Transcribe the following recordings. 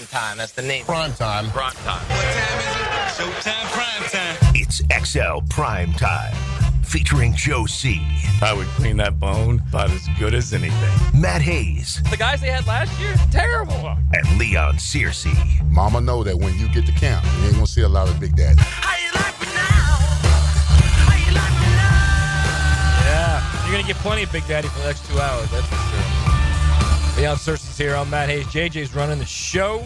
Primetime. That's the name. Primetime. Primetime. What time is it? Showtime, primetime. It's XL Primetime, featuring Joe C. I would clean that bone about as good as anything. Matt Hayes. The guys they had last year, terrible. And Leon Searcy. Mama know that when you get to camp, you ain't gonna see a lot of Big Daddy. How you like me now? How you like me now? Yeah, you're going to get plenty of Big Daddy for the next 2 hours, that's for sure. Leon Searcy's here. I'm Matt Hayes. JJ's running the show.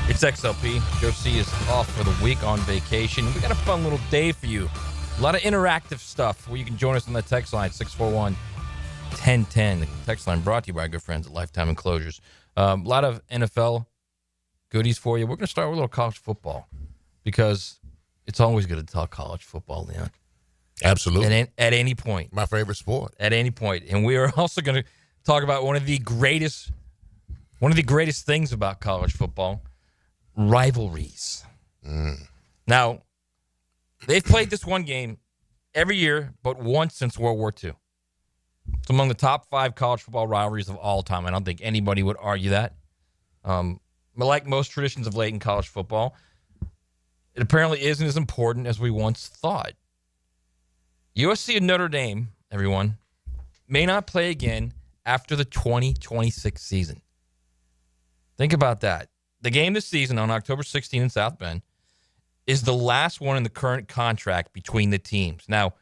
It's XLP. Joe C is off for the week on vacation. We got a fun little day for you. A lot of interactive stuff where you can join us on the text line, 641-1010. The text line brought to you by our good friends at Lifetime Enclosures. A lot of NFL goodies for you. We're going to start with a little college football because it's always good to talk college football, Leon. Absolutely. At any point. My favorite sport. At any point. And we are also going to talk about one of the greatest things about college football, rivalries. Now, they've played this one game every year, but once since World War II. It's among the top 5 college football rivalries of all time. I don't think anybody would argue that. But like most traditions of late in college football, it apparently isn't as important as we once thought. USC and Notre Dame, everyone, may not play again after the 2026 season. Think about that. The game this season on October 16 in South Bend is the last one in the current contract between the teams. Now,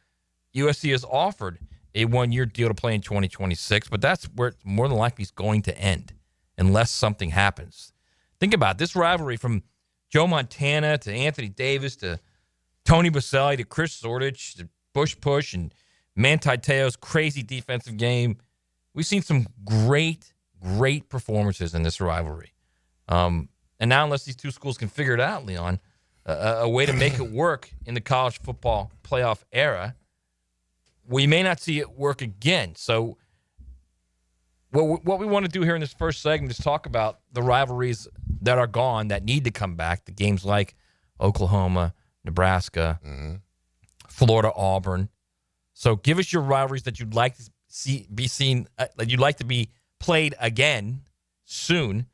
USC has offered a 1-year deal to play in 2026, but that's where it's more than likely is going to end unless something happens. Think about it. This rivalry from Joe Montana to Anthony Davis to Tony Baselli to Chris Zordich to Bush Push and Manti Te'o's crazy defensive game. We've seen some great performances in this rivalry. And now, unless these two schools can figure it out, Leon, a way to make it work in the college football playoff era, we may not see it work again. So what we want to do here in this first segment is talk about the rivalries that are gone, that need to come back, the games like Oklahoma, Nebraska, Florida, Auburn. So give us your rivalries that you'd like to that you'd like to be played again soon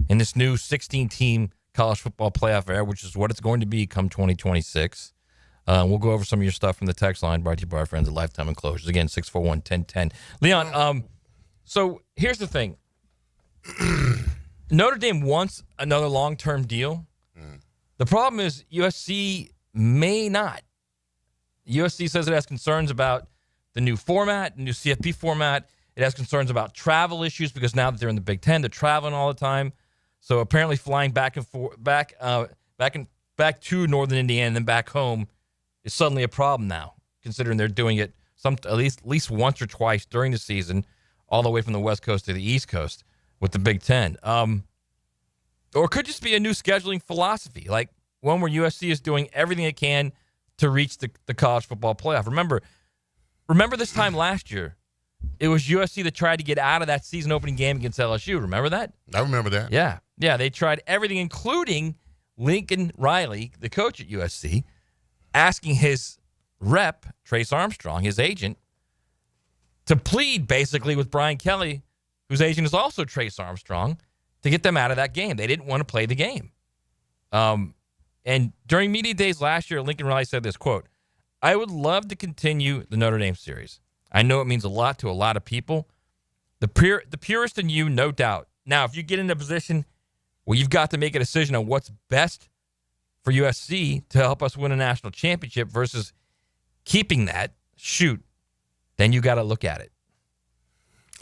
in this new 16-team college football playoff era, which is what it's going to be come 2026. We'll go over some of your stuff from the text line brought to you by our friends at Lifetime Enclosures. Again, 641-1010. Leon, so here's the thing. Notre Dame wants another long-term deal. The problem is USC may not. USC says it has concerns about the new format, the new CFP format. It has concerns about travel issues because now that they're in the Big Ten, they're traveling all the time. So apparently flying back and forth, back to Northern Indiana and then back home is suddenly a problem now, considering they're doing it at least once or twice during the season, all the way from the West Coast to the East Coast with the Big Ten. Or it could just be a new scheduling philosophy, like one where USC is doing everything it can to reach the college football playoff. Remember this time last year, it was USC that tried to get out of that season opening game against LSU. Remember that? I remember that. Yeah, they tried everything, including Lincoln Riley, the coach at USC, asking his rep, Trace Armstrong, his agent, to plead basically with Brian Kelly, whose agent is also Trace Armstrong, to get them out of that game. They didn't want to play the game. And during media days last year, Lincoln Riley said this, quote, "I would love to continue the Notre Dame series. I know it means a lot to a lot of people. The purist in you, no doubt. Now, if you get in a position where you've got to make a decision on what's best for USC to help us win a national championship versus keeping that, then you got to look at it."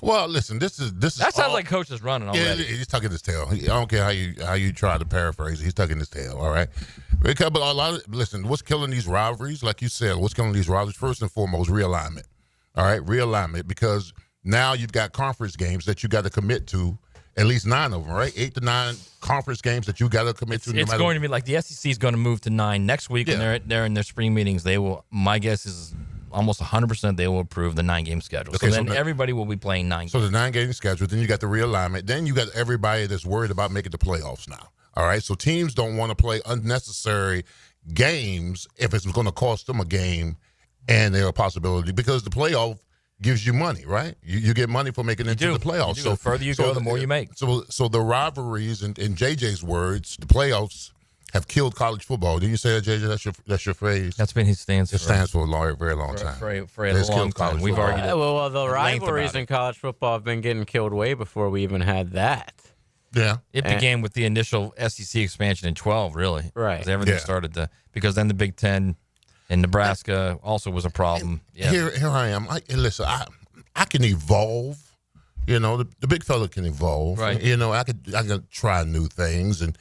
Well, listen, this is that sounds like coach is running already. Yeah, he's tucking his tail. I don't care how you try to paraphrase it. He's tucking his tail. All right. Because, but listen, what's killing these rivalries? Like you said, what's killing these rivalries? First and foremost, realignment. All right, realignment, because now you've got conference games that you got to commit to, at least 9 of them, right? 8 to 9 conference games that you got to commit to. It's going to be like the SEC is going to move to 9 next week, and they're in their spring meetings. They will. My guess is almost 100% they will approve the 9-game schedule. Okay, so then everybody will be playing 9 games. So the 9-game schedule, then you got the realignment. Then you got everybody that's worried about making the playoffs now. All right, so teams don't want to play unnecessary games if it's going to cost them a game and their possibility, because the playoff gives you money, right? You get money for making it into the playoffs. So the further you go, the more you make. So the rivalries, in JJ's words, the playoffs have killed college football. Didn't you say that, JJ? That's your phrase. That's been his stance. It stands for a very long time. For a It's long killed time. college We've football. argued it. Well, the at length rivalries about in it. college football have been getting killed way before we even had that. Yeah. It began with the initial SEC expansion in 12, really. Right. 'Cause everything Yeah. started to, because then the Big Ten in Nebraska also was a problem. Yeah. Here I am. Listen, I can evolve. You know, the big fella can evolve. Right. You know, I could try new things, and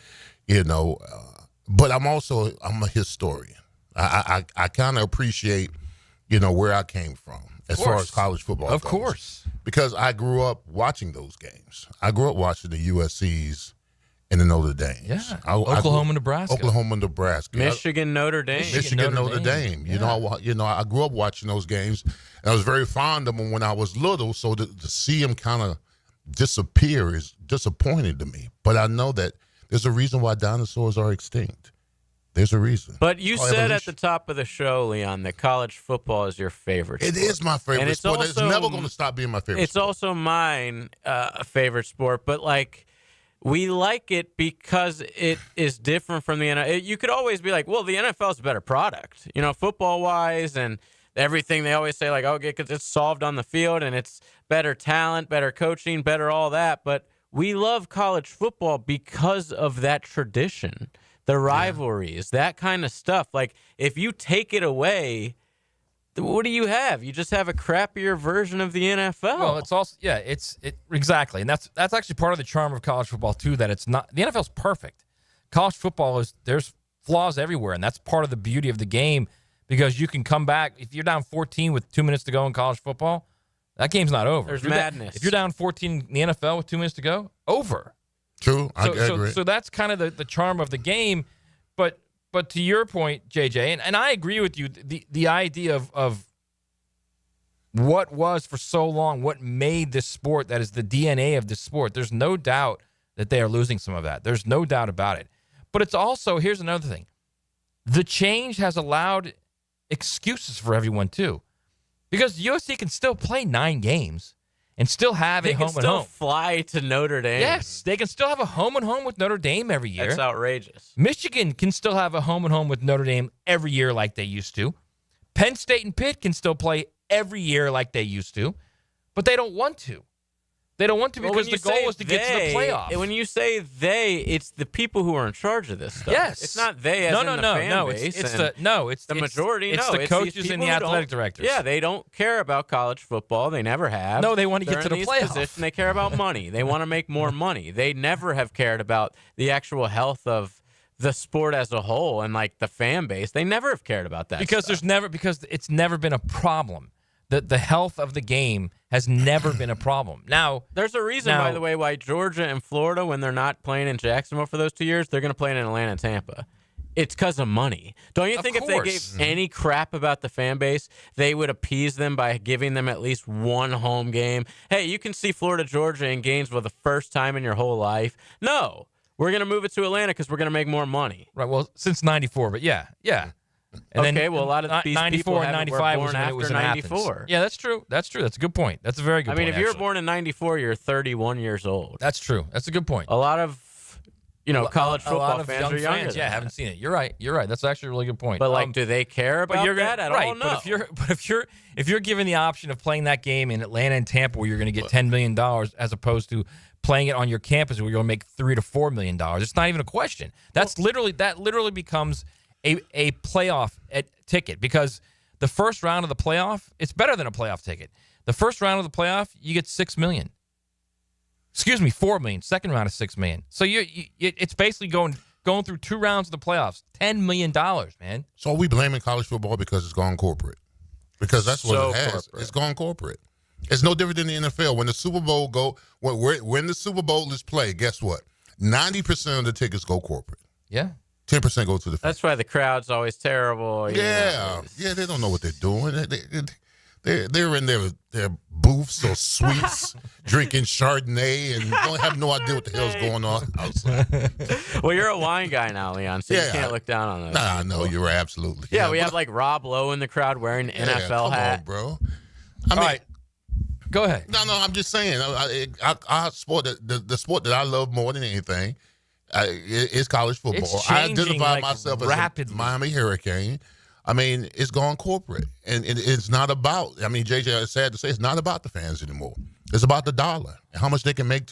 but I'm a historian. I kind of appreciate, where I came from as far as college football. Of goes. course. Because I grew up watching those games. I grew up watching the USC's and the Notre Dames. Yeah. Oklahoma, Nebraska. Oklahoma, Nebraska. Michigan, Notre Dame. Michigan, Notre Dame. I grew up watching those games, and I was very fond of them when I was little. So to see them kind of disappear is disappointing to me. But I know that there's a reason why dinosaurs are extinct. There's a reason. But you said Evolution. at the top of the show, Leon, that college football is your favorite It sport. is my favorite And it's sport. It's also- never going to stop being my favorite It's sport. also mine favorite sport, but we like it because it is different from the NFL. You could always be like, well, the NFL is a better product, football wise, and everything. They always say because it's solved on the field and it's better talent, better coaching, better all that. But we love college football because of that tradition, the rivalries, that kind of stuff. If you take it away, what do you have? You just have a crappier version of the NFL. Well, it's also exactly, and that's actually part of the charm of college football too. That it's not the NFL's perfect. College football there's flaws everywhere, and that's part of the beauty of the game because you can come back if you're down 14 with 2 minutes to go in college football. That game's not over. There's If you're madness. if you're down 14 in the NFL with 2 minutes to go, over. True. I agree. So that's kind of the charm of the game. But to your point, JJ, and I agree with you, the idea of what was for so long, what made this sport, that is the DNA of this sport, there's no doubt that they are losing some of that. There's no doubt about it. But it's also, here's another thing. The change has allowed excuses for everyone, too. Because USC can still play 9 games and still have they a can home and still home. fly to Notre Dame. Yes, they can still have a home and home with Notre Dame every year. That's outrageous. Michigan can still have a home and home with Notre Dame every year like they used to. Penn State and Pitt can still play every year like they used to, but they don't want to. They don't want to because the goal is to get to the playoff. When you say they, it's the people who are in charge of this stuff. Yes. It's not they as in the fan base. It's the majority. It's no, the it's coaches these and people the who don't- athletic directors. Yeah, they don't care about college football. They never have. No, they want to They're get to in the these playoff. positions. They care about money. They want to make more money. They never have cared about the actual health of the sport as a whole and the fan base. They never have cared about that because stuff. because it's never been a problem. The health of the game has never been a problem. Now, There's a reason, by the way, why Georgia and Florida, when they're not playing in Jacksonville for those 2 years, they're going to play in Atlanta and Tampa. It's because of money. Don't you Of think if they gave course. any crap about the fan base, they would appease them by giving them at least one home game? Hey, you can see Florida, Georgia in Gainesville the first time in your whole life. No, we're going to move it to Atlanta because we're going to make more money. right? Well, since '94, but yeah. And Okay, well, a lot of these 94 people and were 95 was born when it was after in 94. Athens. Yeah, that's true. That's a good point. That's a very good I point. mean, if you were actually. born in 94, you're 31 years old. That's true. That's a good point. A lot of, college a lot football of fans young are younger. fans, than yeah, that. haven't seen it. You're right. That's actually a really good point. But do they care about that at all? No. But if you're given the option of playing that game in Atlanta and Tampa, where you're going to get $10 million, as opposed to playing it on your campus, where you're going to make $3 to $4 million, it's not even a question. That literally becomes a playoff ticket, because the first round of the playoff, it's better than a playoff ticket. The first round of the playoff, you get $6 million. Excuse me, $4 million. Second round is $6 million. So it's basically going through 2 rounds of the playoffs. $10 million, man. So are we blaming college football because it's gone corporate? Because that's what So it has. corporate. It's gone corporate. It's no different than the NFL. When the Super Bowl when the Super Bowl is played, guess what? 90% of the tickets go corporate. Yeah. 10% go to the. That's why the crowd's always terrible. Yeah, they don't know what they're doing. They're in their booths or suites drinking Chardonnay and don't have no idea what the hell's going on outside. Well, you're a wine guy now, Leon, so you Yeah. can't look down on those. Nah, no, you're absolutely. Yeah, we have Rob Lowe in the crowd wearing Yeah, NFL come hat. on, bro. All right. Go ahead. No, I'm just saying. Our sport, the sport that I love more than anything, is college football. It's I changing, identify like, myself as rapidly. a Miami Hurricane. I mean, it's gone corporate, and it's not about. I mean, JJ, it's sad to say, it's not about the fans anymore. It's about the dollar and how much they can make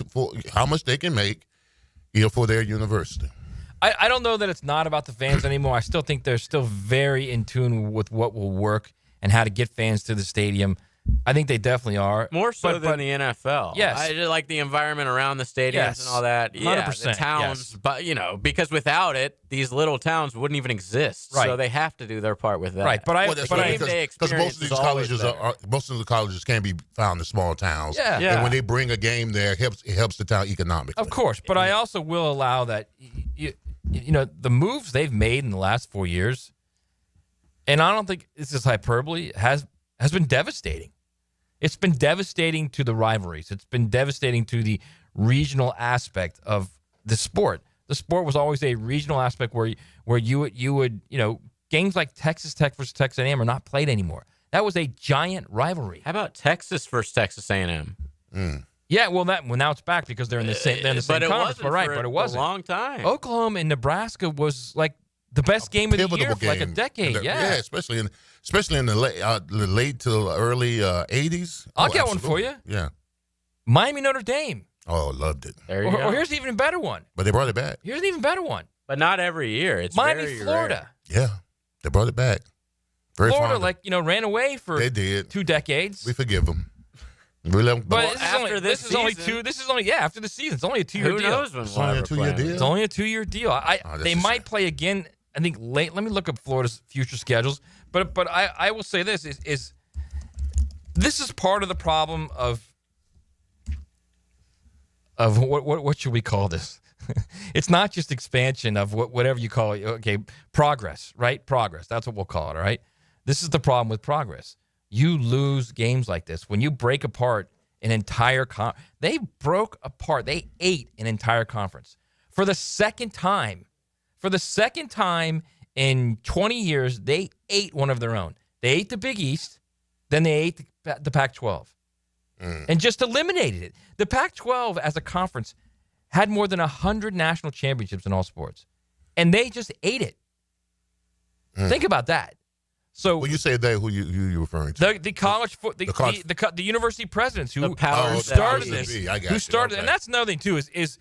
for their university. I don't know that it's not about the fans anymore. I still think they're still very in tune with what will work and how to get fans to the stadium. I think they definitely are. More so But than the NFL. Yes. I just like the environment around the stadiums Yes. and all that. Yeah, 100%, the towns. yes. But, because without it, these little towns wouldn't even exist. Right. So they have to do their part with that. Right, but That's but right, game day because experience most of is these always colleges better. most of the colleges can be found in small towns. Yeah. Yeah. And when they bring a game there, it helps the town economically. Of course, but I also will allow that the moves they've made in the last 4 years, and I don't think this is hyperbole, has been devastating. It's been devastating to the rivalries. It's been devastating to the regional aspect of the sport. The sport was always a regional aspect where you would games like Texas Tech versus Texas A&M are not played anymore. That was a giant rivalry. How about Texas versus Texas A&M? Yeah, well now it's back because they're in the same But it conference. wasn't But for it a wasn't. long time. Oklahoma and Nebraska was like the best game of the year for like a decade. Yeah. especially in the late to early 80s. I'll get one for you. Yeah. Miami Notre Dame. Oh, loved it. There you go. Or here's an even better one. But they brought it back. Here's an even better one. But not every year. It's Miami, very Florida. Yeah, they brought it back. Very Florida, fond of ran away for They did. 2 decades. We forgive them. We let them But go. this is after only, this this is only season- two. This is only after the season. It's only a 2-year Who deal. knows when It's we'll only a ever 2-year play them. deal? It's only a 2-year deal. that's They a might shame. play again. I think late. Let me look up Florida's future schedules. But I will say this is this is part of the problem of what should we call this? It's not just expansion of whatever you call it. Okay, progress, right? Progress. That's what we'll call it. All right. This is the problem with progress. You lose games like this when you break apart an entire They broke apart. They ate an entire conference for the second time. For the second time in 20 years, they ate one of their own. They ate the Big East, then they ate the Pac-12, and just eliminated it. The Pac-12 as a conference had more than 100 national championships in all sports, and they just ate it. Think about that. So When you say they, who you referring to? the college the university presidents who The powers Oh, that started be. this, I got who you. started, Okay. and that's another thing too. Is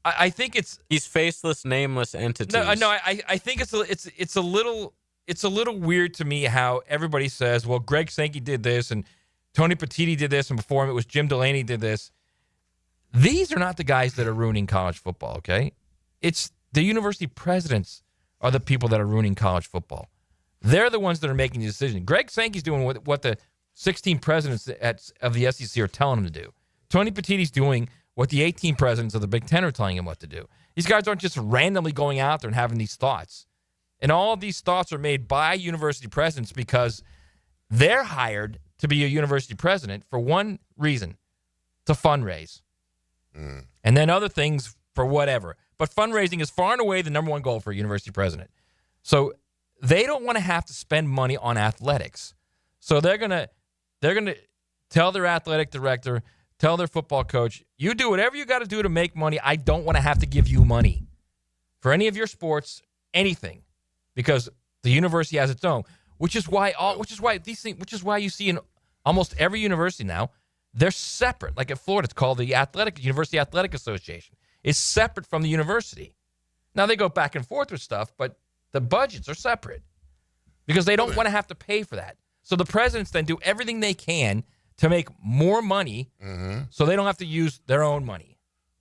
I think it's These faceless, nameless entities. I think it's a little weird to me how everybody says, well, Greg Sankey did this and Tony Petitti did this, and before him it was Jim Delaney did this. These are not the guys that are ruining college football. Okay, it's the university presidents are the people that are ruining college football. They're the ones that are making the decision. Greg Sankey's doing what the 16 presidents of the SEC are telling him to do. Tony Petitti's doing what the 18 presidents of the Big Ten are telling him what to do. These guys aren't just randomly going out there and having these thoughts. And all of these thoughts are made by university presidents because they're hired to be a university president for one reason, to fundraise. And then other things for whatever. But fundraising is far and away the number one goal for a university president. So they don't want to have to spend money on athletics. So they're gonna tell their athletic director, tell their football coach, you do whatever you got to do to make money. I don't want to have to give you money for any of your sports, anything, because the university has its own. Which is why you see in almost every university now, they're separate. Like at Florida, it's called the University Athletic Association. It's separate from the university. Now they go back and forth with stuff, but the budgets are separate because they don't want to have to pay for that. So the presidents then do everything they can to make more money so they don't have to use their own money.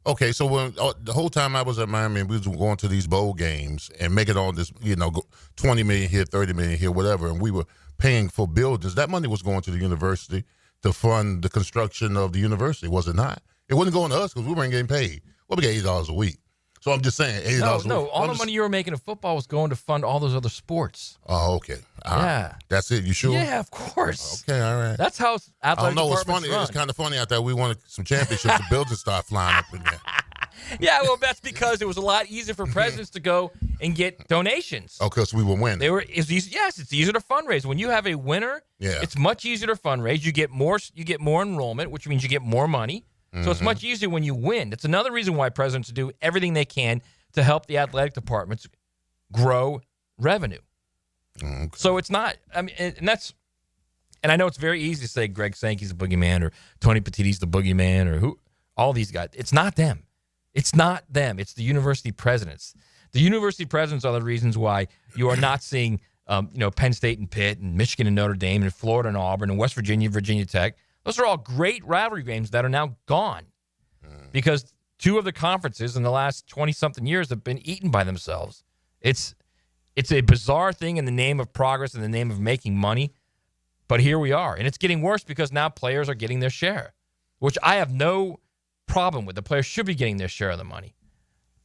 Okay, so when the whole time I was at Miami, we was going to these bowl games and making all this, $20 million here, $30 million here, whatever, and we were paying for buildings. That money was going to the university to fund the construction of the university, was it not? It wasn't going to us because we weren't getting paid. Well, we get $8 a week. So I'm just saying, $8 a week. No, all the money you were making in football was going to fund all those other sports. Oh, okay. Yeah. That's it. You sure? Yeah, of course. Okay, all right. That's how I athletic don't know. It's departments funny. run. It's kind of funny out there. We wanted some championships. The buildings start flying up in there. Yeah, well, that's because it was a lot easier for presidents to go and get donations. Oh, because we were winning. It's easier to fundraise. When you have a winner, Yeah. it's much easier to fundraise. You get more enrollment, which means you get more money. So it's much easier when you win. It's another reason why presidents do everything they can to help the athletic departments grow revenue. Okay. So it's not, and I know it's very easy to say Greg Sankey's the boogeyman or Tony Petitti's the boogeyman or all these guys. It's not them. It's not them. It's the university presidents. The university presidents are the reasons why you are not seeing, Penn State and Pitt and Michigan and Notre Dame and Florida and Auburn and West Virginia, Virginia Tech. Those are all great rivalry games that are now gone because two of the conferences in the last 20-something years have been eaten by themselves. It's a bizarre thing in the name of progress, in the name of making money, but here we are. And it's getting worse because now players are getting their share, which I have no problem with. The players should be getting their share of the money.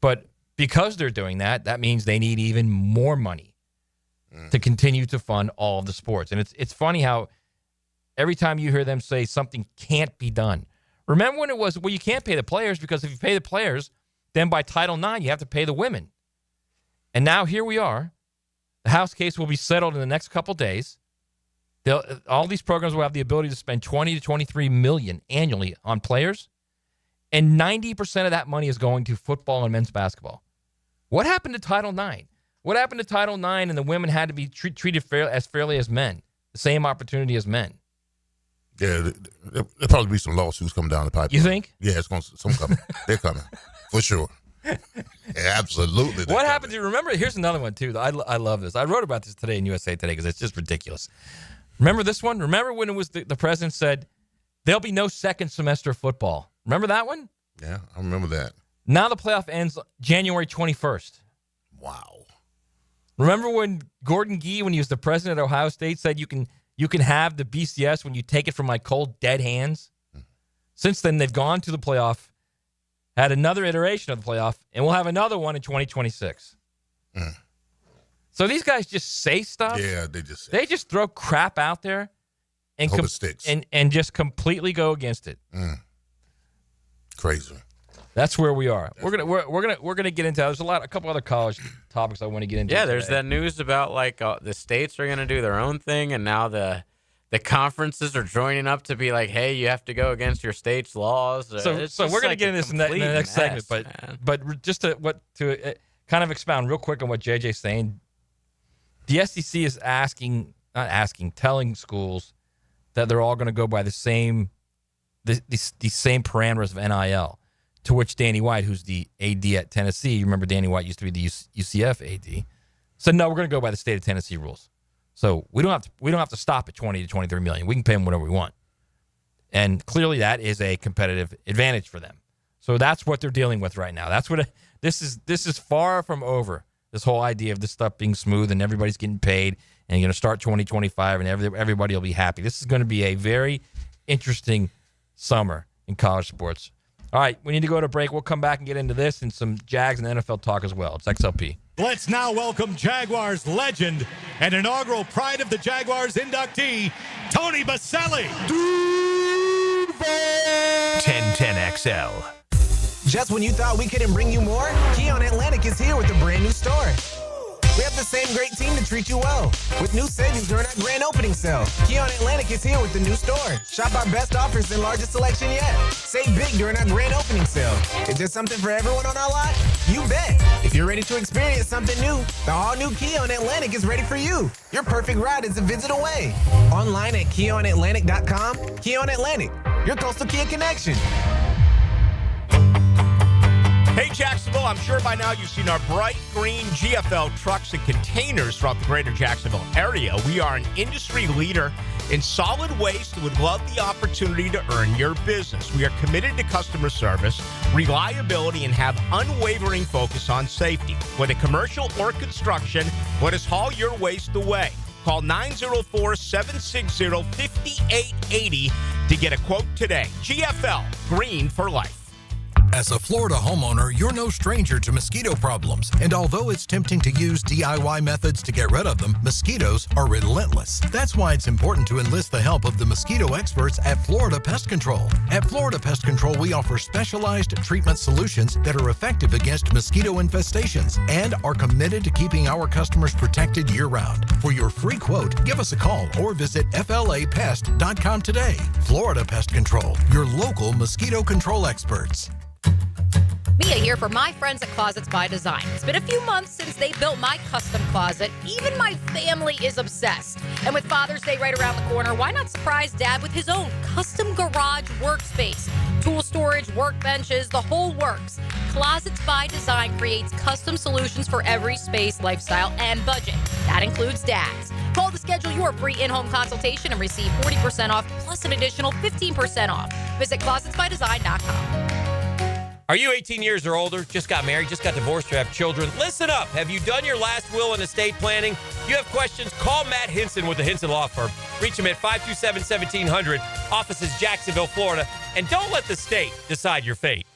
But because they're doing that, that means they need even more money to continue to fund all of the sports. And it's funny how every time you hear them say something can't be done. Remember when it was, well, you can't pay the players because if you pay the players, then by Title IX, you have to pay the women. And now here we are. The House case will be settled in the next couple days. All these programs will have the ability to spend $20 to $23 million annually on players, and 90% of that money is going to football and men's basketball. What happened to Title IX? What happened to Title IX and the women had to be treated as fairly as men, the same opportunity as men? Yeah, there'll probably be some lawsuits coming down the pipe. You think? Yeah, some coming. They're coming for sure. Yeah, absolutely. What happened to, remember, here's another one too. I love this. I wrote about this today in USA Today because it's just ridiculous. Remember this one? Remember when it was the president said, there'll be no second semester football. Remember that one? Yeah, I remember that. Now the playoff ends January 21st. Wow. Remember when Gordon Gee, when he was the president of Ohio State, said you can have the BCS when you take it from my cold, dead hands? Since then, they've gone to the playoff, had another iteration of the playoff, and we'll have another one in 2026. So these guys just say stuff. Yeah, they just throw crap out there and hope it sticks. and just completely go against it. Crazy. That's where we are. We're gonna get into. There's a couple other college topics I want to get into. Yeah, there's today. that news about like the states are going to do their own thing, and now the conferences are joining up to be like, hey, you have to go against your state's laws. So we're gonna get into this in the next segment, but just to kind of expound real quick on what JJ's saying. The SEC is telling schools that they're all going to go by the same parameters of NIL. To which Danny White, who's the AD at Tennessee, you remember Danny White used to be the UCF AD, said, no, we're going to go by the state of Tennessee rules. So we don't have to stop at 20 to 23 million. We can pay them whatever we want. And clearly that is a competitive advantage for them. So that's what they're dealing with right now. This is far from over. This whole idea of this stuff being smooth and everybody's getting paid and you're going to start 2025 and everybody will be happy. This is going to be a very interesting summer in college sports. All right, we need to go to break. We'll come back and get into this and some Jags and NFL talk as well. It's XLP. Let's now welcome Jaguars legend and inaugural Pride of the Jaguars inductee, Tony Baselli. 1010XL. Just when you thought we couldn't bring you more, Keon Atlantic is here with a brand new store. We have the same great team to treat you well. With new savings during our grand opening sale. Keon Atlantic is here with the new store. Shop our best offers and largest selection yet. Save big during our grand opening sale. Is there something for everyone on our lot? You bet. If you're ready to experience something new, the all-new Keon Atlantic is ready for you. Your perfect ride is a visit away. Online at KeonAtlantic.com. Keon Atlantic, your coastal Kia connection. Hey, Jacksonville, I'm sure by now you've seen our bright green GFL trucks and containers throughout the greater Jacksonville area. We are an industry leader in solid waste and would love the opportunity to earn your business. We are committed to customer service, reliability, and have unwavering focus on safety. Whether commercial or construction, let us haul your waste away. Call 904-760-5880 to get a quote today. GFL, green for life. As a Florida homeowner, you're no stranger to mosquito problems. And although it's tempting to use DIY methods to get rid of them, mosquitoes are relentless. That's why it's important to enlist the help of the mosquito experts at Florida Pest Control. At Florida Pest Control, we offer specialized treatment solutions that are effective against mosquito infestations and are committed to keeping our customers protected year-round. For your free quote, give us a call or visit flapest.com today. Florida Pest Control, your local mosquito control experts. Mia here for my friends at Closets by Design. It's been a few months since they built my custom closet. Even my family is obsessed. And with Father's Day right around the corner, why not surprise Dad with his own custom garage workspace? Tool storage, workbenches, the whole works. Closets by Design creates custom solutions for every space, lifestyle, and budget. That includes Dad's. Call to schedule your free in-home consultation and receive 40% off plus an additional 15% off. Visit closetsbydesign.com. Are you 18 years or older, just got married, just got divorced, or have children? Listen up. Have you done your last will and estate planning? If you have questions, call Matt Hinson with the Hinson Law Firm. Reach him at 527-1700. Office is Jacksonville, Florida. And don't let the state decide your fate.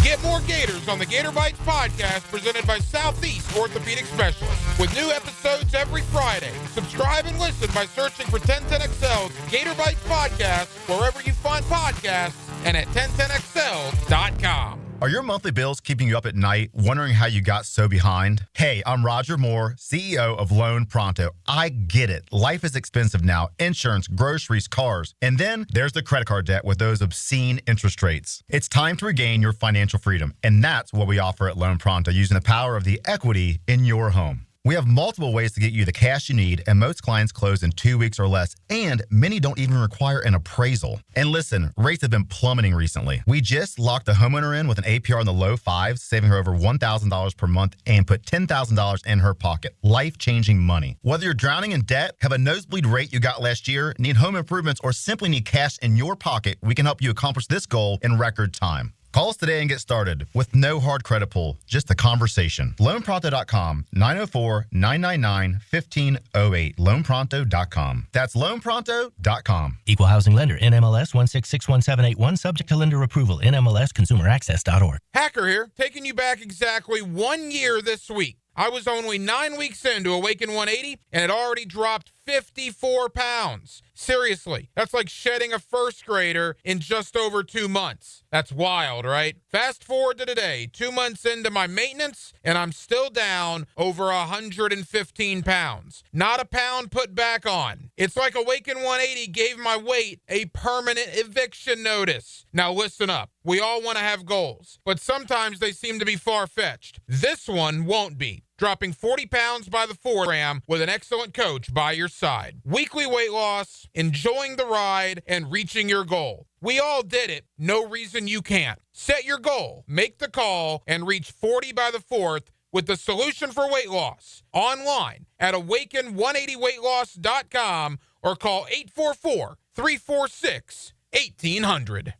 Get more Gators on the Gator Bites podcast presented by Southeast Orthopedic Specialists with new episodes every Friday. Subscribe and listen by searching for 1010XL's Gator Bites podcast wherever you find podcasts and at 1010XL.com. Are your monthly bills keeping you up at night, wondering how you got so behind? Hey, I'm Roger Moore, CEO of Loan Pronto. I get it. Life is expensive now. Insurance, groceries, cars. And then there's the credit card debt with those obscene interest rates. It's time to regain your financial freedom. And that's what we offer at Loan Pronto, using the power of the equity in your home. We have multiple ways to get you the cash you need, and most clients close in 2 weeks or less, and many don't even require an appraisal. And listen, rates have been plummeting recently. We just locked a homeowner in with an APR in the low fives, saving her over $1,000 per month, and put $10,000 in her pocket. Life-changing money. Whether you're drowning in debt, have a nosebleed rate you got last year, need home improvements, or simply need cash in your pocket, we can help you accomplish this goal in record time. Call us today and get started with no hard credit pull, just a conversation. LoanPronto.com, 904-999-1508. LoanPronto.com. That's LoanPronto.com. Equal housing lender, NMLS 1661781, subject to lender approval, NMLSConsumerAccess.org. Hacker here, taking you back exactly 1 year this week. I was only 9 weeks into Awaken 180, and it already dropped 54 pounds. Seriously, that's like shedding a first grader in just over 2 months. That's wild, right? Fast forward to today, 2 months into my maintenance, and I'm still down over 115 pounds. Not a pound put back on. It's like Awaken 180 gave my weight a permanent eviction notice. Now listen up. We all want to have goals, but sometimes they seem to be far-fetched. This one won't be. Dropping 40 pounds by the 4-gram with an excellent coach by your side. Weekly weight loss, enjoying the ride, and reaching your goal. We all did it. No reason you can't. Set your goal, make the call, and reach 40 by the 4th with the solution for weight loss. Online at awaken180weightloss.com or call 844-346-1800.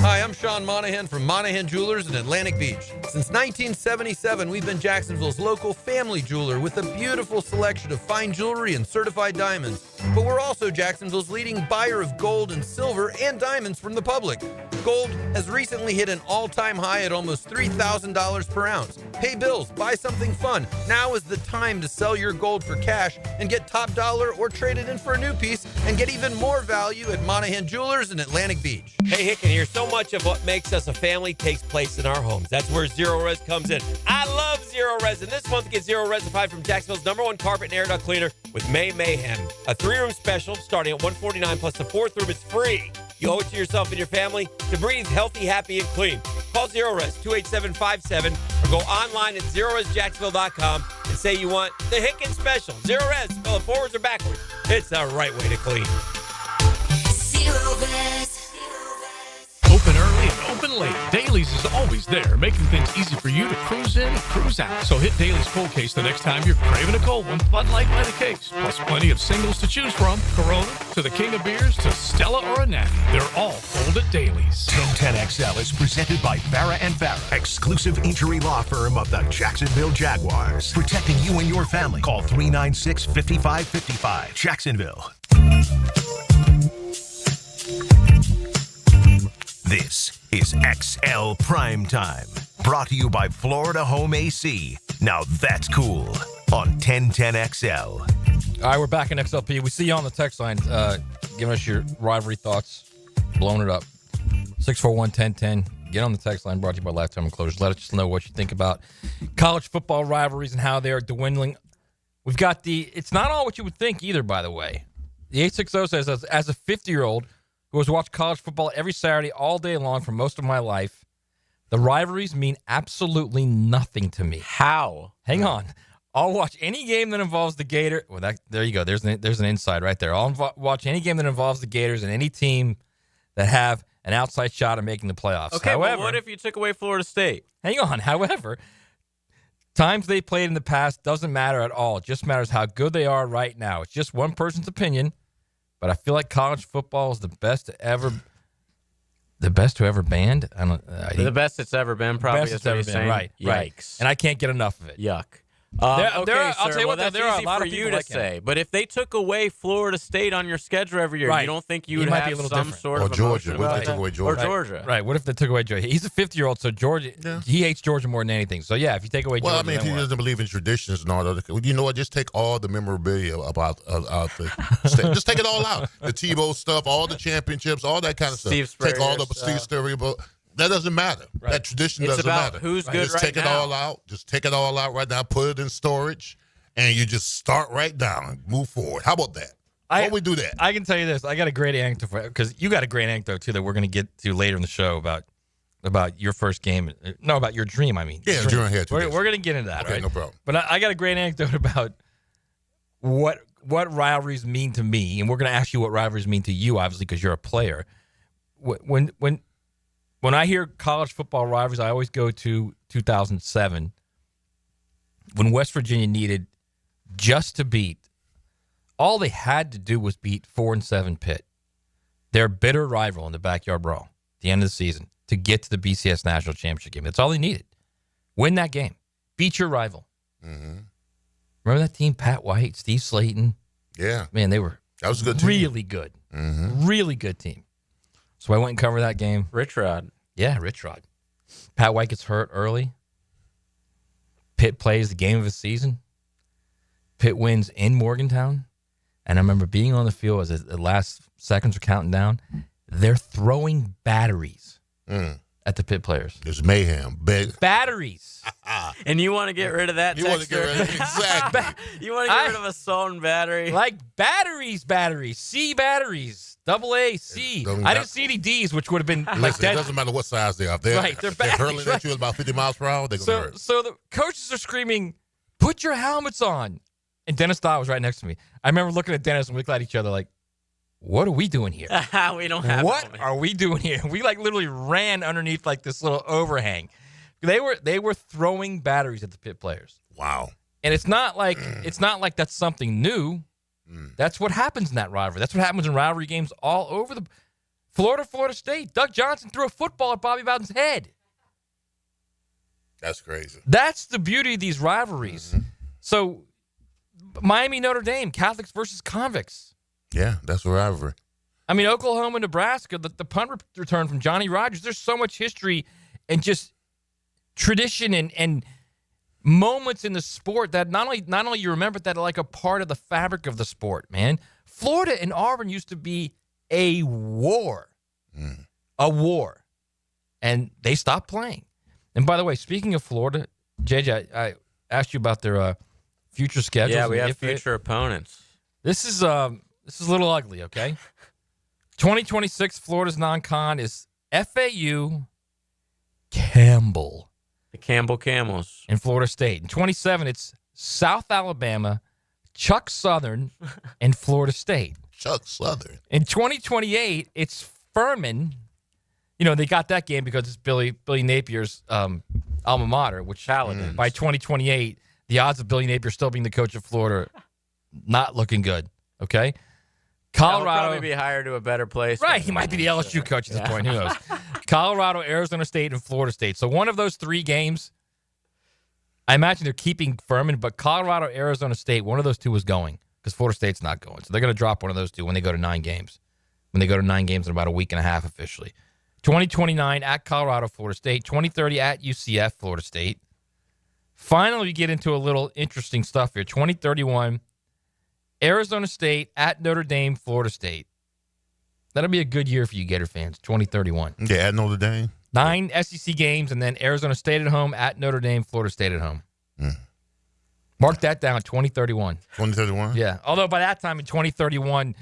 Hi, I'm Sean Monahan from Monahan Jewelers in Atlantic Beach. Since 1977, we've been Jacksonville's local family jeweler with a beautiful selection of fine jewelry and certified diamonds. But we're also Jacksonville's leading buyer of gold and silver and diamonds from the public. Gold has recently hit an all-time high at almost $3,000 per ounce. Pay bills, buy something fun. Now is the time to sell your gold for cash and get top dollar or trade it in for a new piece and get even more value at Monahan Jewelers in Atlantic Beach. Hey, Hicken here. So much of what makes us a family takes place in our homes. That's where Zero Res comes in. I love Zero Res, and this month get Zero Resified from Jacksonville's #1 carpet and air duct cleaner with May Mayhem. A 3-room special starting at $149 plus the 4th room is free. You owe it to yourself and your family to breathe healthy, happy, and clean. Call Zero Res 28757 or go online at ZeroResJacksonville.com and say you want the Hicken special. Zero Res, spell it forwards or backwards. It's the right way to clean. Zero Res. Open early and open late. Dailies is always there, making things easy for you to cruise in and cruise out. So hit Dailies cold case the next time you're craving a cold one. Bud Light by the case. Plus plenty of singles to choose from. Corona to the King of Beers to Stella or a Natty. They're all cold at Dailies. 1010XL is presented by Farrah & Farrah, exclusive injury law firm of the Jacksonville Jaguars. Protecting you and your family. Call 396-5555. Jacksonville. This is XL Primetime. Brought to you by Florida Home AC. Now that's cool on 1010XL. All right, we're back in XLP. We see you on the text line. Giving us your rivalry thoughts. Blowing it up. 641-1010. Get on the text line. Brought to you by Lifetime Enclosures. Let us know what you think about college football rivalries and how they are dwindling. We've got it's not all what you would think either, by the way. The 860 says, as a 50-year-old who has watched college football every Saturday all day long for most of my life, the rivalries mean absolutely nothing to me. How? Hang on. I'll watch any game that involves the Gator. Well, there you go. There's an inside right there. I'll watch any game that involves the Gators and any team that have an outside shot of making the playoffs. Okay, however, but what if you took away Florida State? Hang on. However, times they played in the past doesn't matter at all. It just matters how good they are right now. It's just one person's opinion, but I feel like college football is the best to ever banned. The best it's ever been, probably. Best it's ever been, right? Yikes! Right. And I can't get enough of it. Yuck. I'll tell you what, that's there are a easy lot for of you people to like say. But if they took away Florida State on your schedule every year, Right. you don't think you He would might have be a little some different. sort Or of Georgia. emotion What if about they took it? away Georgia? Or Georgia. Right. What if they took away Georgia? He's a 50-year-old, so Georgia, he hates Georgia more than anything. So, yeah, if you take away Georgia, Well, I mean, if then he what? doesn't believe in traditions and all that, you know what? Just take all the memorabilia about the state. Just take it all out. The Tebow stuff, all the championships, all that kind of Steve stuff. Take all Spurrier the stuff. Steve Spurrier. That doesn't matter. Right. That tradition It's doesn't about matter. who's good Just right take it now. all out. Just take it all out right now. Put it in storage, and you just start right down and move forward. How about that? Why don't we do that? I can tell you this. I got a great anecdote for you, because you got a great anecdote, too, that we're going to get to later in the show about your first game. No, about your dream, I mean. Yeah, Your dream here. We're going to get into that, Okay, right? no problem. But I got a great anecdote about what rivalries mean to me, and we're going to ask you what rivalries mean to you, obviously, because you're a player. When I hear college football rivalries, I always go to 2007, when West Virginia needed just to beat. All they had to do was beat 4-7 Pitt, their bitter rival in the backyard brawl at the end of the season, to get to the BCS National Championship game. That's all they needed. Win that game. Beat your rival. Mm-hmm. Remember that team? Pat White, Steve Slayton. Yeah. Man, they were That was a good team. really good. Mm-hmm. Really good team. So I went and covered that game. Rich Rod. Yeah, Rich Rod. Pat White gets hurt early. Pitt plays the game of his season. Pitt wins in Morgantown. And I remember being on the field as the last seconds are counting down. They're throwing batteries at the Pitt players. There's mayhem. Batteries. And you want to get rid of that You want to get rid of exactly. You want to get rid of a Sultan battery? Like batteries. C batteries. AA, C. I didn't see any D's, which would have been like Listen, it dead. doesn't matter what size they are. They're, Right, they're they're hurling batteries, at you at about 50 miles per hour. They're going to hurt. So the coaches are screaming, "Put your helmets on!" And Dennis Dodd was right next to me. I remember looking at Dennis and we looked at each other like, "What are we doing here? We don't have What helmets. are we doing here?" We like literally ran underneath like this little overhang. They were throwing batteries at the Pitt players. Wow. And it's not like that's something new. That's what happens in that rivalry. That's what happens in rivalry games all over the Florida State. Doug Johnson threw a football at Bobby Bowden's head. That's crazy. That's the beauty of these rivalries. So Miami, Notre Dame, Catholics versus convicts. Yeah, that's a rivalry. I mean, Oklahoma, Nebraska, the punt return from Johnny Rodgers. There's so much history and just tradition and moments in the sport that not only you remember, that are like a part of the fabric of the sport, man. Florida and Auburn used to be a war. A war. And they stopped playing. And by the way, speaking of Florida, JJ, I asked you about their future schedules. Yeah, we have future opponents. This is a little ugly, okay? 2026, Florida's non-con is FAU, Campbell. The Campbell Camels. In Florida State. In 27, it's South Alabama, Chuck Southern, and Florida State. Chuck Southern. In 2028, it's Furman. You know, they got that game because it's Billy Napier's alma mater, which by 2028, the odds of Billy Napier still being the coach of Florida, not looking good, okay? Colorado. He'll probably be hired to a better place. Right, he might be the LSU coach at this point. Who knows? Colorado, Arizona State, and Florida State. So one of those three games, I imagine they're keeping Furman, but Colorado, Arizona State, one of those two is going because Florida State's not going. So they're going to drop one of those two when they go to 9 games. When they go to 9 games in about a week and a half officially. 2029 at Colorado, Florida State. 2030 at UCF, Florida State. Finally, we get into a little interesting stuff here. 2031, Arizona State at Notre Dame, Florida State. That'll be a good year for you Gator fans, 2031. Yeah, at Notre Dame. 9 SEC games, and then Arizona State at home, at Notre Dame, Florida State at home. Mark that down, 2031. 2031? Yeah. Although by that time in 2031,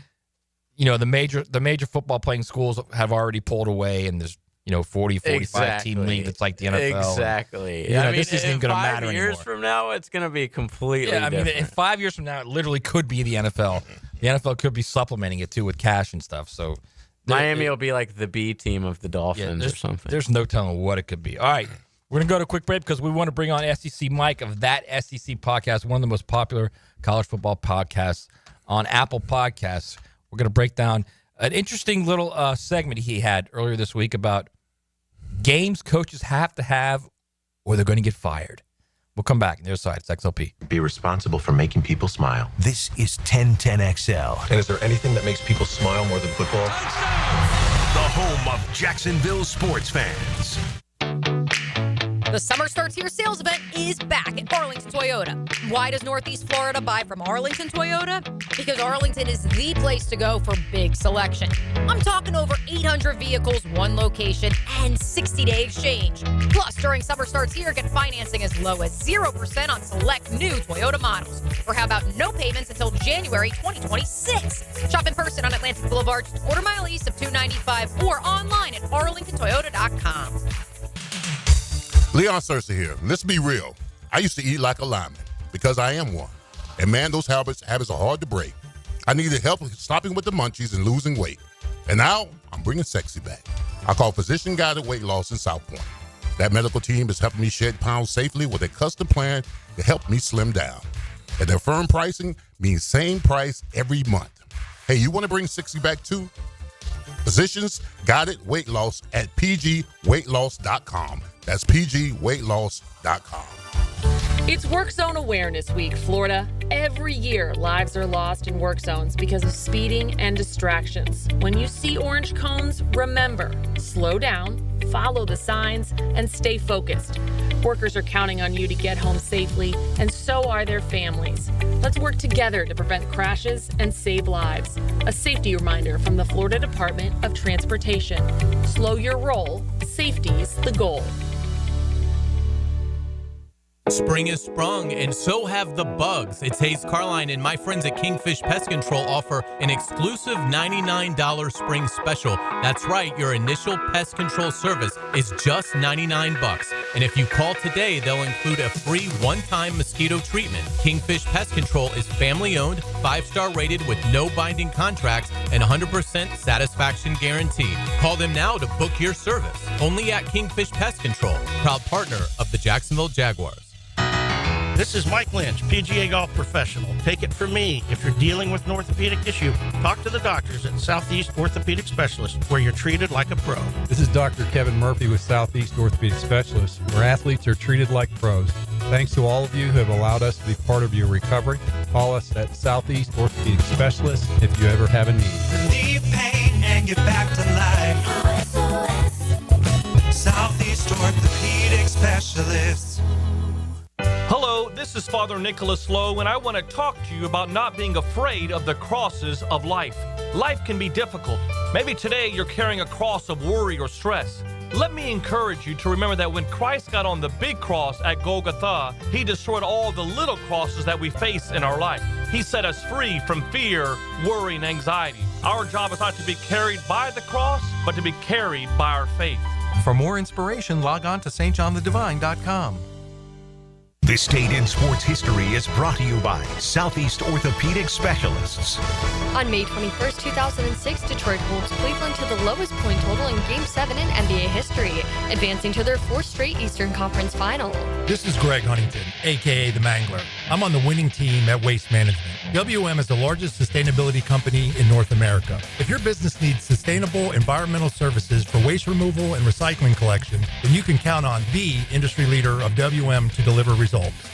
the major football playing schools have already pulled away, and there's 40, 45 team league that's like the NFL. Exactly. And, this isn't going to matter anymore. 5 years from now, it's going to be completely different. In 5 years from now, it literally could be the NFL. The NFL could be supplementing it, too, with cash and stuff. So Miami will be like the B team of the Dolphins or something. There's no telling what it could be. All right. We're going to go to a quick break because we want to bring on SEC Mike of That SEC Podcast, one of the most popular college football podcasts on Apple Podcasts. We're going to break down an interesting little segment he had earlier this week about games coaches have to have or they're going to get fired. We'll come back on the other side. It's XLP. Be responsible for making people smile. This is 1010XL. And is there anything that makes people smile more than football? The home of Jacksonville sports fans. The Summer Starts Here sales event is back at Arlington Toyota. Why does Northeast Florida buy from Arlington Toyota? Because Arlington is the place to go for big selection. I'm talking over 800 vehicles, one location, and 60-day exchange. Plus, during Summer Starts Here, get financing as low as 0% on select new Toyota models. Or how about no payments until January 2026? Shop in person on Atlantic Boulevard, just a quarter-mile east of 295, or online at arlingtontoyota.com. Leon Searcy here. Let's be real. I used to eat like a lineman because I am one. And man, those habits are hard to break. I needed help stopping with the munchies and losing weight. And now I'm bringing sexy back. I call Physician Guided Weight Loss in South Point. That medical team is helping me shed pounds safely with a custom plan to help me slim down. And their firm pricing means same price every month. Hey, you want to bring sexy back too? Physicians Guided Weight Loss at pgweightloss.com. That's pgweightloss.com. It's Work Zone Awareness Week, Florida. Every year, lives are lost in work zones because of speeding and distractions. When you see orange cones, remember, slow down, follow the signs, and stay focused. Workers are counting on you to get home safely, and so are their families. Let's work together to prevent crashes and save lives. A safety reminder from the Florida Department of Transportation. Slow your roll. Safety's the goal. Spring has sprung, and so have the bugs. It's Hayes Carline and my friends at Kingfish Pest Control offer an exclusive $99 spring special. That's right, your initial pest control service is just $99. And if you call today, they'll include a free one-time mosquito treatment. Kingfish Pest Control is family-owned, 5-star rated with no binding contracts, and 100% satisfaction guaranteed. Call them now to book your service. Only at Kingfish Pest Control, proud partner of the Jacksonville Jaguars. This is Mike Lynch, PGA Golf Professional. Take it from me. If you're dealing with an orthopedic issue, talk to the doctors at Southeast Orthopedic Specialists, where you're treated like a pro. This is Dr. Kevin Murphy with Southeast Orthopedic Specialists, where athletes are treated like pros. Thanks to all of you who have allowed us to be part of your recovery. Call us at Southeast Orthopedic Specialists if you ever have a need. Relieve pain and get back to life. Southeast Orthopedic Specialists. Hello, this is Father Nicholas Lowe, and I want to talk to you about not being afraid of the crosses of life. Life can be difficult. Maybe today you're carrying a cross of worry or stress. Let me encourage you to remember that when Christ got on the big cross at Golgotha, he destroyed all the little crosses that we face in our life. He set us free from fear, worry, and anxiety. Our job is not to be carried by the cross, but to be carried by our faith. For more inspiration, log on to stjohnthedivine.com. This date in sports history is brought to you by Southeast Orthopedic Specialists. On May 21st, 2006, Detroit holds Cleveland to the lowest point total in Game 7 in NBA history, advancing to their 4th straight Eastern Conference final. This is Greg Huntington, a.k.a. The Mangler. I'm on the winning team at Waste Management. WM is the largest sustainability company in North America. If your business needs sustainable environmental services for waste removal and recycling collection, then you can count on the industry leader of WM to deliver results.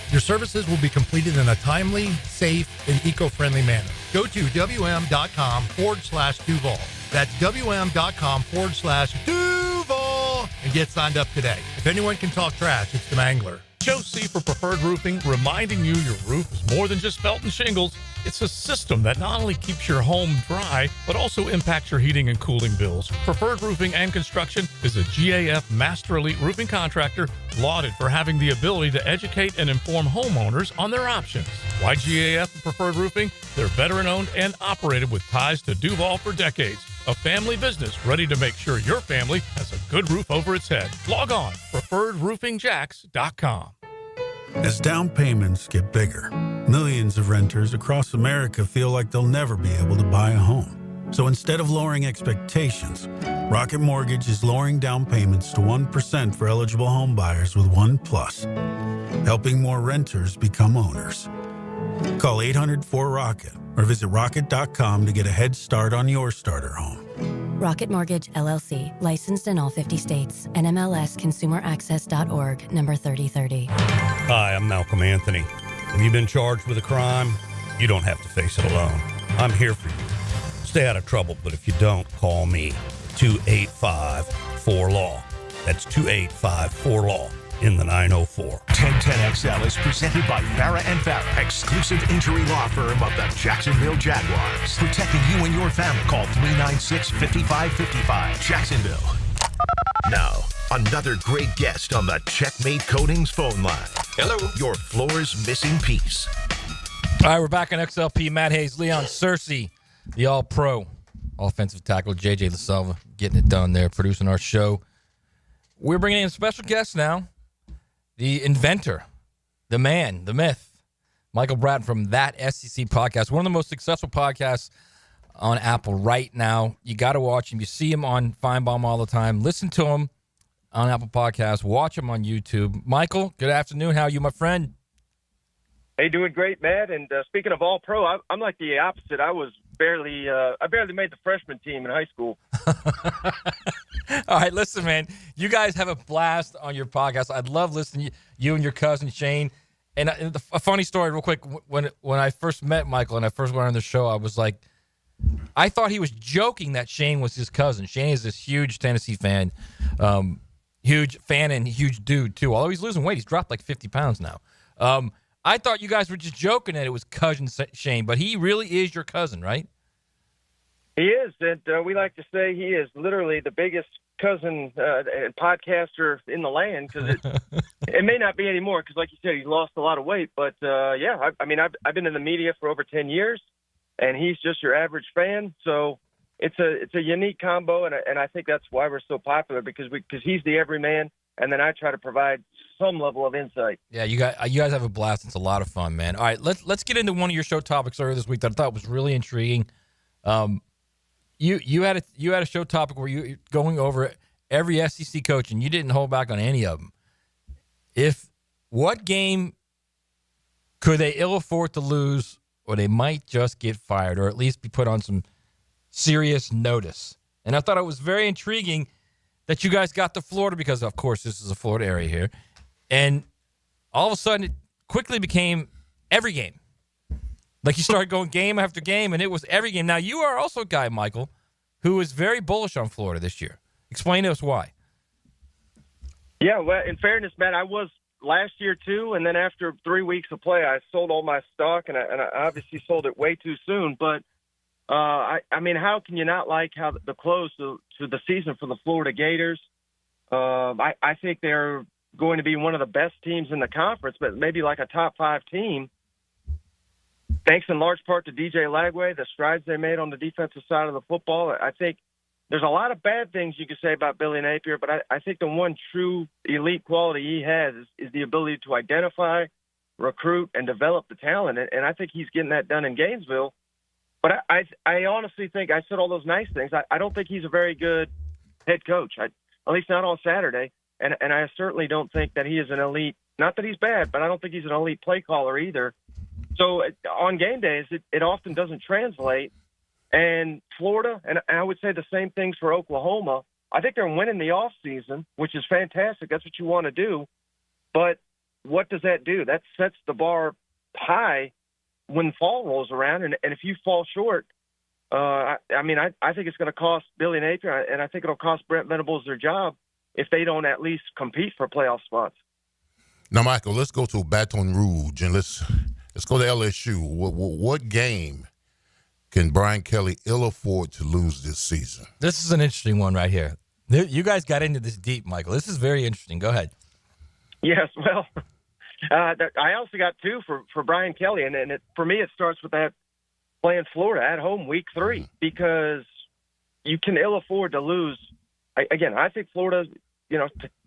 Your services will be completed in a timely, safe, and eco-friendly manner. Go to WM.com/Duval. That's WM.com/Duval. and get signed up today. If anyone can talk trash, it's the Mangler. Joe C for Preferred Roofing, reminding you your roof is more than just felt and shingles. It's a system that not only keeps your home dry, but also impacts your heating and cooling bills. Preferred Roofing and Construction is a GAF Master Elite roofing contractor lauded for having the ability to educate and inform homeowners on their options. Why GAF and Preferred Roofing? They're veteran-owned and operated with ties to Duval for decades. A family business ready to make sure your family has a good roof over its head. Log on, preferredroofingjacks.com. As down payments get bigger, millions of renters across America feel like they'll never be able to buy a home. So instead of lowering expectations, Rocket Mortgage is lowering down payments to 1% for eligible home buyers with One Plus, helping more renters become owners. Call 800-4ROCKET or visit rocket.com to get a head start on your starter home. Rocket Mortgage, LLC, licensed in all 50 states. NMLSconsumeraccess.org, number 3030. Hi, I'm Malcolm Anthony. Have you been charged with a crime? You don't have to face it alone. I'm here for you. Stay out of trouble, but if you don't, call me. 285-4LAW. That's 285-4LAW in the 904. 1010XL is presented by Farah and Farah, exclusive injury law firm of the Jacksonville Jaguars. Protecting you and your family. Call 396-5555. Jacksonville. Now, another great guest on the Checkmate Coatings phone line. Hello. Your floor's missing piece. All right, we're back on XLP. Matt Hayes, Leon Searcy, the all-pro offensive tackle, JJ LaSalva, getting it done there, producing our show. We're bringing in a special guest now, the inventor, the man, the myth, Michael Bratton from That SEC Podcast, one of the most successful podcasts on Apple right now. You got to watch him. You see him on Feinbaum all the time. Listen to him on Apple Podcasts. Watch him on YouTube. Michael, good afternoon. How are you, my friend? Hey, doing great, Matt. And speaking of all pro, I'm like the opposite. I barely made the freshman team in high school. All right, listen, man. You guys have a blast on your podcast. I'd love listening to you and your cousin Shane. And a funny story, real quick. When I first met Michael and I first went on the show, I was like, I thought he was joking that Shane was his cousin. Shane is this huge Tennessee fan, huge fan and huge dude too. Although he's losing weight, he's dropped like 50 pounds now. I thought you guys were just joking that it was cousin Shane, but he really is your cousin, right? He is, and we like to say he is literally the biggest cousin and podcaster in the land, because it may not be anymore, because like you said, he's lost a lot of weight. But yeah, I mean, I've been in the media for over 10 years, and he's just your average fan. So it's a unique combo, and I think that's why we're so popular, because he's the everyman, and then I try to provide some level of insight. Yeah, you guys have a blast. It's a lot of fun, man. All right, let's get into one of your show topics earlier this week that I thought was really intriguing. You had a show topic where you going over every SEC coach, and you didn't hold back on any of them. What game could they ill afford to lose, or they might just get fired, or at least be put on some serious notice? And I thought it was very intriguing that you guys got to Florida, because of course this is a Florida area here, and all of a sudden it quickly became every game. Like you started going game after game, and it was every game. Now, you are also a guy, Michael, who is very bullish on Florida this year. Explain to us why. Yeah, well, in fairness, Matt, I was last year too, and then after 3 weeks of play, I sold all my stock, and I obviously sold it way too soon. But, I mean, how can you not like how the close to the season for the Florida Gators? I think they're going to be one of the best teams in the conference, but maybe like a top 5 team. Thanks in large part to DJ Lagway, the strides they made on the defensive side of the football. I think there's a lot of bad things you could say about Billy Napier, but I think the one true elite quality he has is the ability to identify, recruit, and develop the talent. And I think he's getting that done in Gainesville. But I honestly think, I said all those nice things, I don't think he's a very good head coach, at least not on Saturday. And I certainly don't think that he is an elite, not that he's bad, but I don't think he's an elite play caller either. So on game days, it often doesn't translate. And Florida, and I would say the same things for Oklahoma, I think they're winning the offseason, which is fantastic. That's what you want to do. But what does that do? That sets the bar high when fall rolls around. And if you fall short, I think it's going to cost Billy Napier, and I think it'll cost Brent Venables their job if they don't at least compete for playoff spots. Now, Michael, let's go to Baton Rouge and let's go to LSU. What game can Brian Kelly ill afford to lose this season? This is an interesting one right here. You guys got into this deep, Michael. This is very interesting. Go ahead. Yes, well, I also got two for Brian Kelly, and for me it starts with that playing Florida at home week 3 because you can ill afford to lose. Again, I think Florida's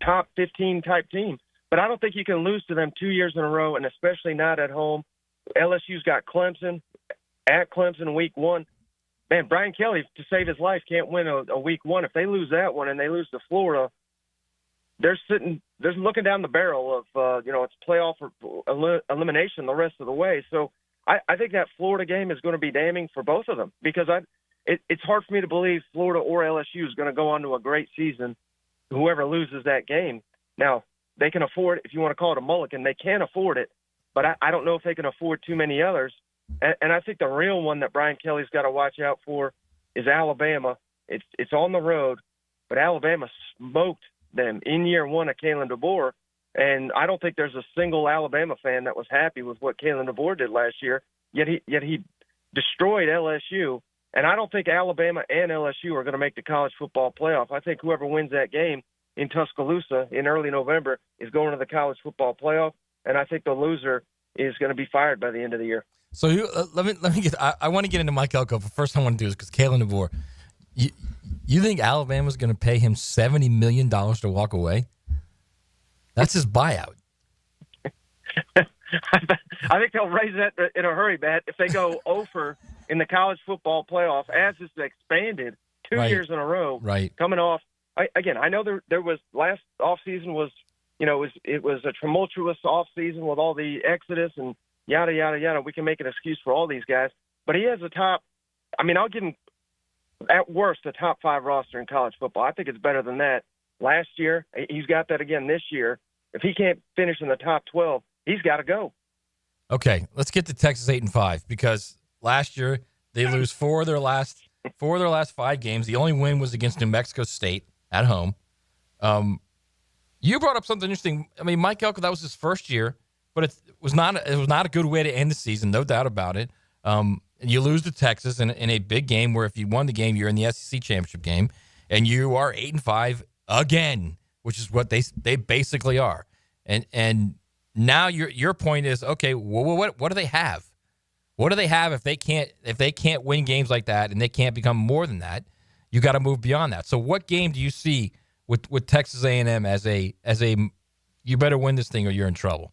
top 15 type team, but I don't think you can lose to them 2 years in a row, and especially not at home. LSU's got Clemson at Clemson week 1. Man, Brian Kelly, to save his life, can't win a week 1. If they lose that one and they lose to Florida, they're looking down the barrel of it's playoff elimination the rest of the way. So I think that Florida game is going to be damning for both of them because it's hard for me to believe Florida or LSU is going to go on to a great season. Whoever loses that game. Now, they can afford, if you want to call it a mulligan, they can afford it, but I don't know if they can afford too many others. And I think the real one that Brian Kelly's got to watch out for is Alabama. It's on the road, but Alabama smoked them in year 1 of Kalen DeBoer, and I don't think there's a single Alabama fan that was happy with what Kalen DeBoer did last year. Yet he destroyed LSU, and I don't think Alabama and LSU are going to make the college football playoff. I think whoever wins that game in Tuscaloosa in early November is going to the college football playoff, and I think the loser is going to be fired by the end of the year. So let me get. I want to get into Mike Elko, but first I want to do this because Kalen DeBoer. You think Alabama's going to pay him $70 million to walk away? That's his buyout. I think they'll raise that in a hurry, Matt. If they go over in the college football playoff, as it's expanded 2 years in a row, coming off. I know there was last offseason was, it was a tumultuous offseason with all the exodus and yada, yada, yada. We can make an excuse for all these guys. But he has I'll give him, at worst, a top 5 roster in college football. I think it's better than that. Last year, he's got that again this year. If he can't finish in the top 12, he's got to go. Okay, let's get to Texas 8-5 because last year they lose 4 of their last 5 games. The only win was against New Mexico State at home. You brought up something interesting. I mean, Mike Elko, that was his first year, but it was not a good way to end the season, no doubt about it. You lose to Texas in a big game where if you won the game, you're in the SEC championship game, and you are 8-5 again, which is what they basically are. And now your point is, okay, well, what do they have? What do they have if they can't win games like that and they can't become more than that? You got to move beyond that. So what game do you see with Texas A&M as a you better win this thing or you're in trouble?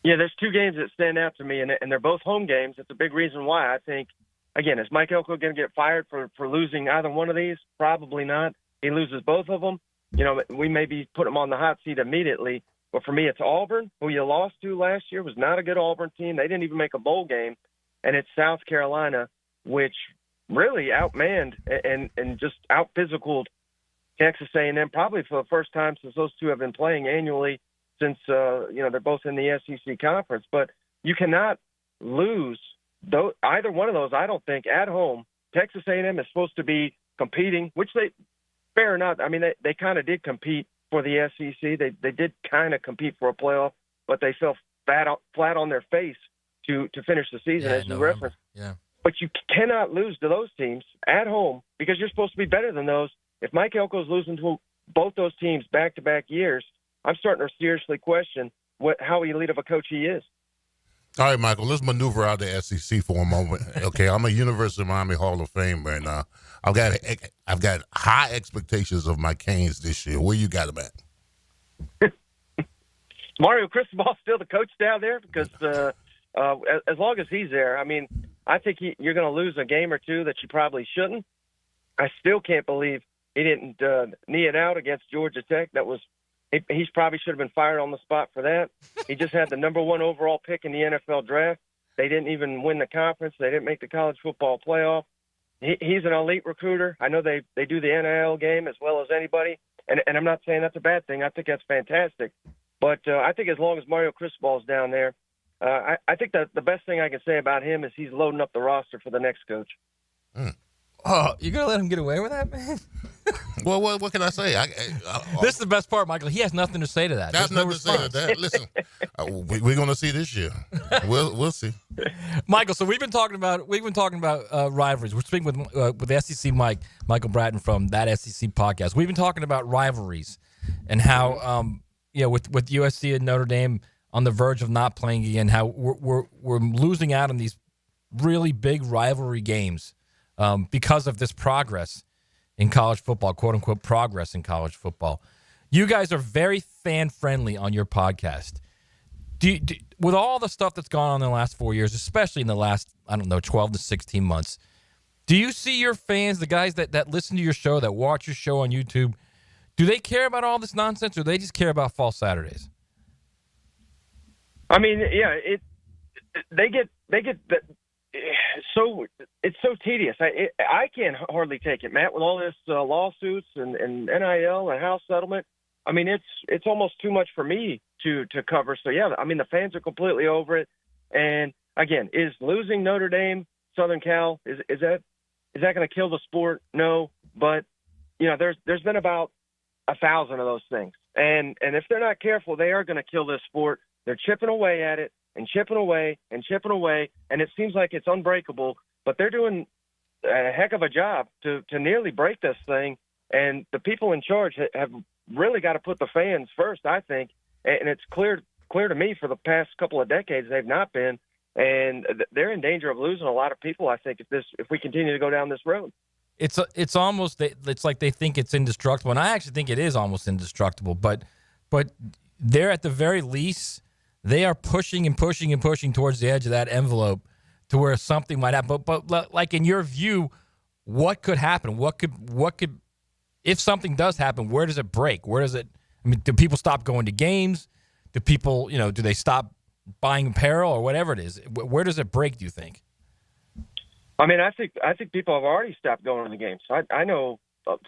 Yeah, there's 2 games that stand out to me, and they're both home games. It's a big reason why. I think, again, is Mike Elko going to get fired for losing either one of these? Probably not. He loses both of them. We may be putting him on the hot seat immediately. But for me, it's Auburn, who you lost to last year, was not a good Auburn team. They didn't even make a bowl game. And it's South Carolina, which really outmanned and just out-physicaled Texas A&M probably for the first time since those two have been playing annually since, they're both in the SEC conference. But you cannot lose either one of those, I don't think, at home. Texas A&M is supposed to be competing, which they, fair enough, I mean, they kind of did compete for the SEC. They did kind of compete for a playoff, but they fell flat on their face to finish the season, as you referenced. Yeah. But you cannot lose to those teams at home because you're supposed to be better than those. If Mike Elko's losing to both those teams back-to-back years, I'm starting to seriously question how elite of a coach he is. All right, Michael, let's maneuver out the SEC for a moment. Okay, I'm a University of Miami Hall of Famer, and I've got high expectations of my Canes this year. Where you got them at? Mario Cristobal's still the coach down there because as long as he's there, I mean, I think you're going to lose a game or two that you probably shouldn't. I still can't believe he didn't knee it out against Georgia Tech. He probably should have been fired on the spot for that. He just had the number 1 overall pick in the NFL draft. They didn't even win the conference. They didn't make the college football playoff. He's an elite recruiter. I know they do the NIL game as well as anybody, and I'm not saying that's a bad thing. I think that's fantastic. But I think as long as Mario Cristobal's down there, I think that the best thing I can say about him is he's loading up the roster for the next coach. Oh, you're going to let him get away with that, man? Well, what can I say? This is the best part, Michael. He has nothing to say to that. That's There's nothing to say to that. Listen, we're going to see this year. We'll see. Michael, so we've been talking about rivalries. We're speaking with the SEC Michael Bratton from that SEC podcast. We've been talking about rivalries and how with USC and Notre Dame on the verge of not playing again, how we're losing out on these really big rivalry games because of this progress in college football, quote unquote progress in college football. You guys are very fan friendly on your podcast. With all the stuff that's gone on in the last 4 years, especially in the last, 12 to 16 months, do you see your fans, the guys that listen to your show, that watch your show on YouTube, do they care about all this nonsense, or do they just care about fall Saturdays? I mean, yeah, they get so it's so tedious. I can't hardly take it, Matt, with all this lawsuits and NIL and house settlement. I mean, it's almost too much for me to cover. So yeah, I mean, the fans are completely over it. And again, is losing Notre Dame, Southern Cal, is that going to kill the sport? No, but there's been about 1,000 of those things, and if they're not careful, they are going to kill this sport. They're chipping away at it and chipping away and chipping away, and it seems like it's unbreakable. But they're doing a heck of a job to nearly break this thing. And the people in charge have really got to put the fans first, I think. And it's clear to me for the past couple of decades they've not been, and they're in danger of losing a lot of people, I think, if we continue to go down this road. It's like they think it's indestructible, and I actually think it is almost indestructible. But they're at the very least, they are pushing and pushing and pushing towards the edge of that envelope to where something might happen. But like in your view, what could happen? What could if something does happen? Where does it break? Where does it? I mean, do people stop going to games? Do people, do they stop buying apparel or whatever it is? Where does it break, do you think? I mean, I think people have already stopped going to the games. I know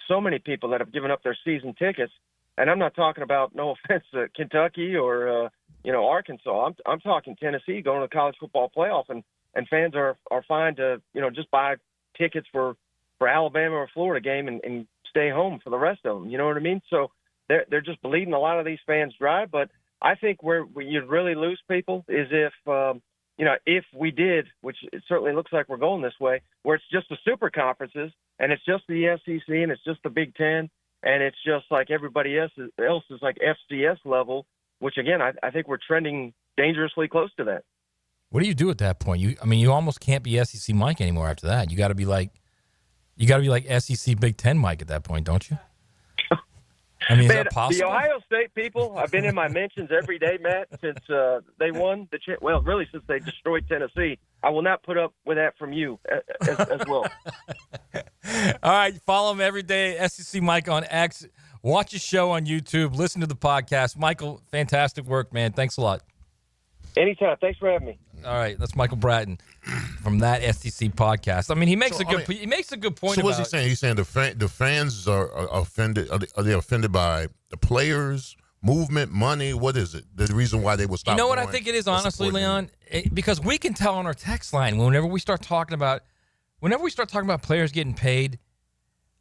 so many people that have given up their season tickets, and I'm not talking about, no offense, Kentucky or Arkansas. I'm talking Tennessee going to the college football playoff, and fans are fine to just buy tickets for Alabama or Florida game and stay home for the rest of them. You know what I mean? So they're just bleeding a lot of these fans dry. But I think where you'd really lose people is if we did, which it certainly looks like we're going this way, where it's just the super conferences and it's just the SEC and it's just the Big Ten and it's just like everybody else is like FCS level, which again, I think we're trending dangerously close to that. What do you do at that point? You almost can't be SEC Mike anymore after that. You got to be like SEC Big Ten Mike at that point, don't you? I mean, is that possible? The Ohio State people, I've been in my mentions every day, Matt, since they won really since they destroyed Tennessee. I will not put up with that from you as well. All right, follow him every day, SEC Mike on X. Watch his show on YouTube. Listen to the podcast. Michael, fantastic work, man. Thanks a lot. Anytime. Thanks for having me. All right, that's Michael Bratton from that SEC podcast. I mean, he makes a good point. So what's he saying? He's saying the fans are offended. Are they offended by the players, movement, money? What is it? The reason why they will stop? You know what I think it is, honestly, Leon, because we can tell on our text line whenever we start talking about players getting paid,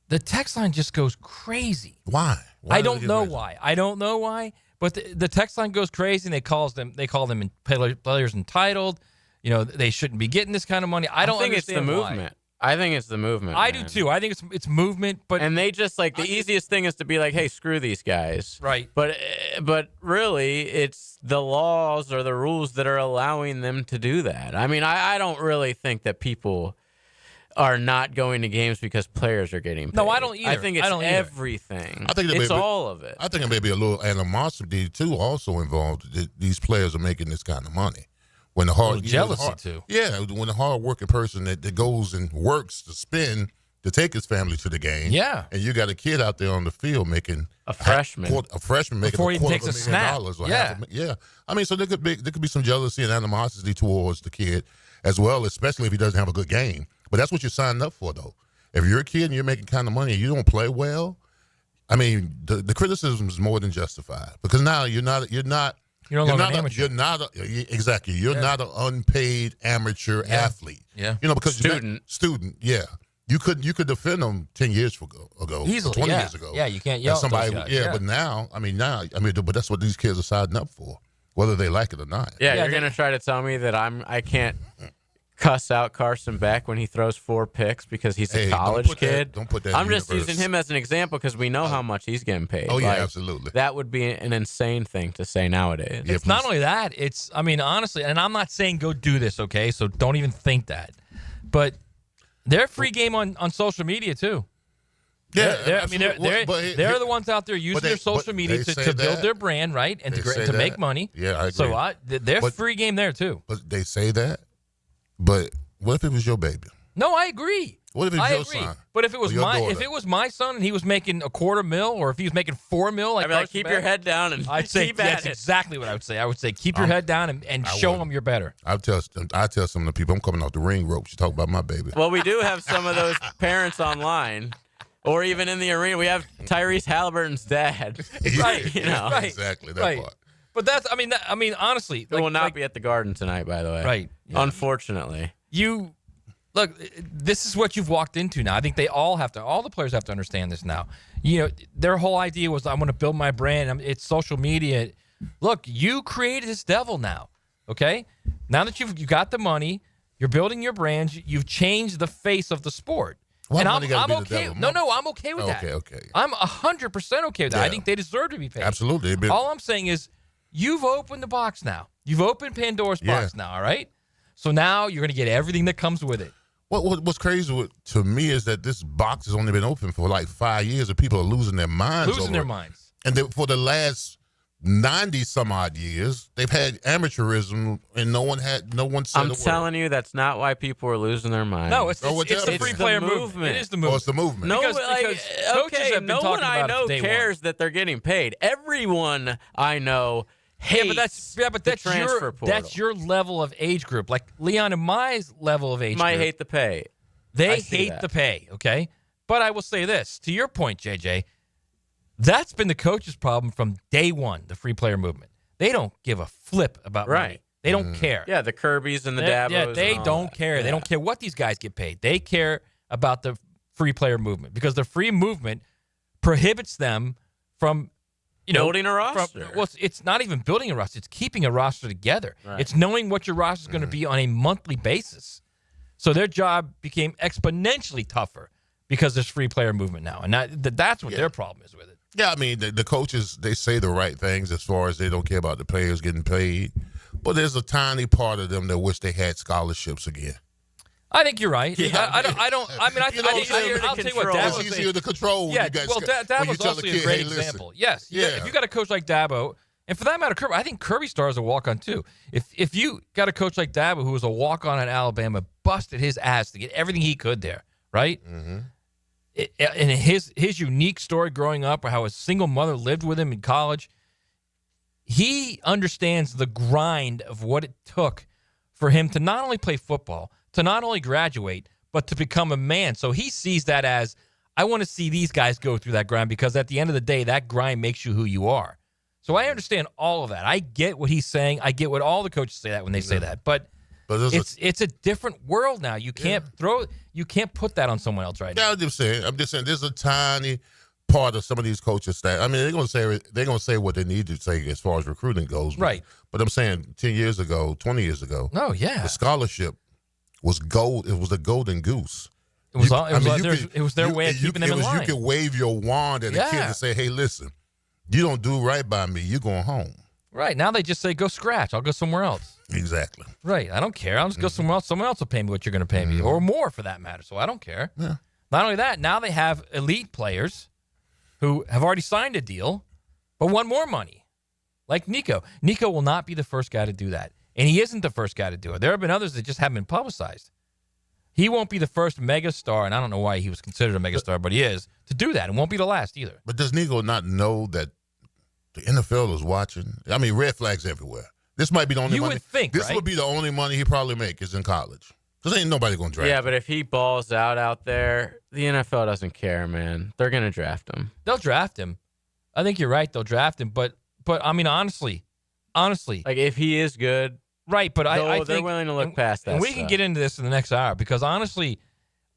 the text line just goes crazy. Why? I don't know why. But the text line goes crazy, and they call them players entitled. They shouldn't be getting this kind of money. I think it's the movement. I think it's the movement. I do too. I think it's movement. And they just the easiest thing is to be like, hey, screw these guys. Right. But really, it's the laws or the rules that are allowing them to do that. I mean, I don't really think that people are not going to games because players are getting paid. No, I don't either. I think it's everything. I think it's all of it. I think there may be a little animosity too also involved. These players are making this kind of money. When the hard jealousy too. Yeah, when the hard-working person that goes and works to spend to take his family to the game. Yeah, and you got a kid out there on the field making a freshman making before he takes a snap. Yeah. I mean, so there could be some jealousy and animosity towards the kid as well, especially if he doesn't have a good game. But that's what you're signing up for, though. If you're a kid and you're making kind of money and you don't play well, I mean, the criticism is more than justified because now you're not an amateur. You're not an unpaid amateur athlete. Yeah. Because student. Yeah. You could defend them 10 years ago, Easily, 20 yeah. years ago. Yeah, you can't And yell at somebody, those guys, But now, but that's what these kids are signing up for, whether they like it or not. Yeah, you're gonna try to tell me that I can't cuss out Carson Beck when he throws 4 picks because he's a college kid. Don't put that in I'm the just universe. using him as an example because we know how much he's getting paid. Oh, yeah, Like, absolutely. That would be an insane thing to say nowadays. It's not only that, it's, I mean, honestly, and I'm not saying go do this, okay? So don't even think that. But they're free game on social media, too. Yeah, they're the ones out there using their social media to build their brand, right? And to make money. Yeah, I agree. So they're free game there, too. But they say that, but what if it was your baby? No, I agree. What if it was I your agree. son? But if it was or your my son and he was making $250,000 or if he was making $4 million, I'd be like, keep your head down and I'd say keep at that's it. exactly what I would say. I would say keep your head down and show them you're better. I tell some of the people I'm coming off the ring ropes. You talk about my baby. Well, we do have some of those parents online, or even in the arena. We have Tyrese Halliburton's dad. Right. You know. Right. Exactly that Right. part. But that's, I mean, honestly, Who will not be at the Garden tonight, by the way. Right. Yeah. Unfortunately. Look, this is what you've walked into now. I think all the players have to understand this now. You know, their whole idea was, I'm going to build my brand. It's social media. Look, you created this devil now, okay? Now that you've got the money, you're building your brand, you've changed the face of the sport. Why And money gotta I'm be the okay. devil? No, I'm okay with that. Okay. I'm 100% okay with that. I think they deserve to be paid. Absolutely. All I'm saying is you've opened the box now. You've opened Pandora's box now, all right? So now you're going to get everything that comes with it. What's crazy to me is that this box has only been open for like 5 years, and people are losing their minds. And for the last 90-some-odd years, they've had amateurism, and no one said I'm telling you, that's not why people are losing their minds. No, it's the free player movement. It is the movement. Oh, it's the movement. No, because coaches have been no talking one I about it know day cares that they're getting paid. Everyone I know hates that's your level of age group. Like Leon and my level of age might group. hate the pay. They hate the pay, okay? But I will say this, to your point, JJ, that's been the coach's problem from day one, the free player movement. They don't give a flip about money. They don't care. Yeah, the Kirbys and the Dabos. Yeah, they don't care. They don't care what these guys get paid. They care about the free player movement because the free movement prohibits them from building a roster. It's not even building a roster. It's keeping a roster together. Right. It's knowing what your roster is going to be on a monthly basis. So their job became exponentially tougher because there's free player movement now. And that's what their problem is with it. Yeah, I mean, the coaches, they say the right things as far as they don't care about the players getting paid. But there's a tiny part of them that wish they had scholarships again. I think you're right. Yeah, I'll tell you what, Dabo's it's easier to control. Yeah, when you guys, well, Dabo's also a great example. Yes. If you got a coach like Dabo, and for that matter, Kirby, I think Kirby Star is a walk-on too. If you got a coach like Dabo who was a walk-on at Alabama, busted his ass to get everything he could there, right? Mm-hmm. And his unique story growing up, or how a single mother lived with him in college, he understands the grind of what it took for him to not only play football, to not only graduate, but to become a man. So he sees that as, I want to see these guys go through that grind because at the end of the day, that grind makes you who you are. So I understand all of that. I get what he's saying. I get what all the coaches say that when they say that. But it's a different world now. You can't put that on someone else right now. I'm just saying there's a tiny part of some of these coaches that, I mean, they're gonna say what they need to say as far as recruiting goes. Right. But I'm saying 10 years ago, 20 years ago, the scholarship was gold. It was a golden goose. It was their way of keeping them in line. You could wave your wand at a kid and say, hey, listen, you don't do right by me, you're going home. Right. Now they just say, go scratch. I'll go somewhere else. Exactly. Right. I don't care. I'll just go somewhere else. Someone else will pay me what you're going to pay me, or more for that matter. So I don't care. Yeah. Not only that, now they have elite players who have already signed a deal, but want more money. Like Nico. Nico will not be the first guy to do that. And he isn't the first guy to do it. There have been others that just haven't been publicized. He won't be the first megastar, and I don't know why he was considered a megastar, but he is, to do that. And won't be the last either. But does Nico not know that the NFL is watching? I mean, red flags everywhere. This might be the only money. You would think, this would be the only money he probably make is in college. Because ain't nobody going to draft him. Yeah, but if he balls out there, the NFL doesn't care, man. They're going to draft him. They'll draft him. I think you're right. They'll draft him. But I mean, honestly. Like, if he is good. Right, but I think they're willing to look past that. And we can get into this in the next hour because, honestly,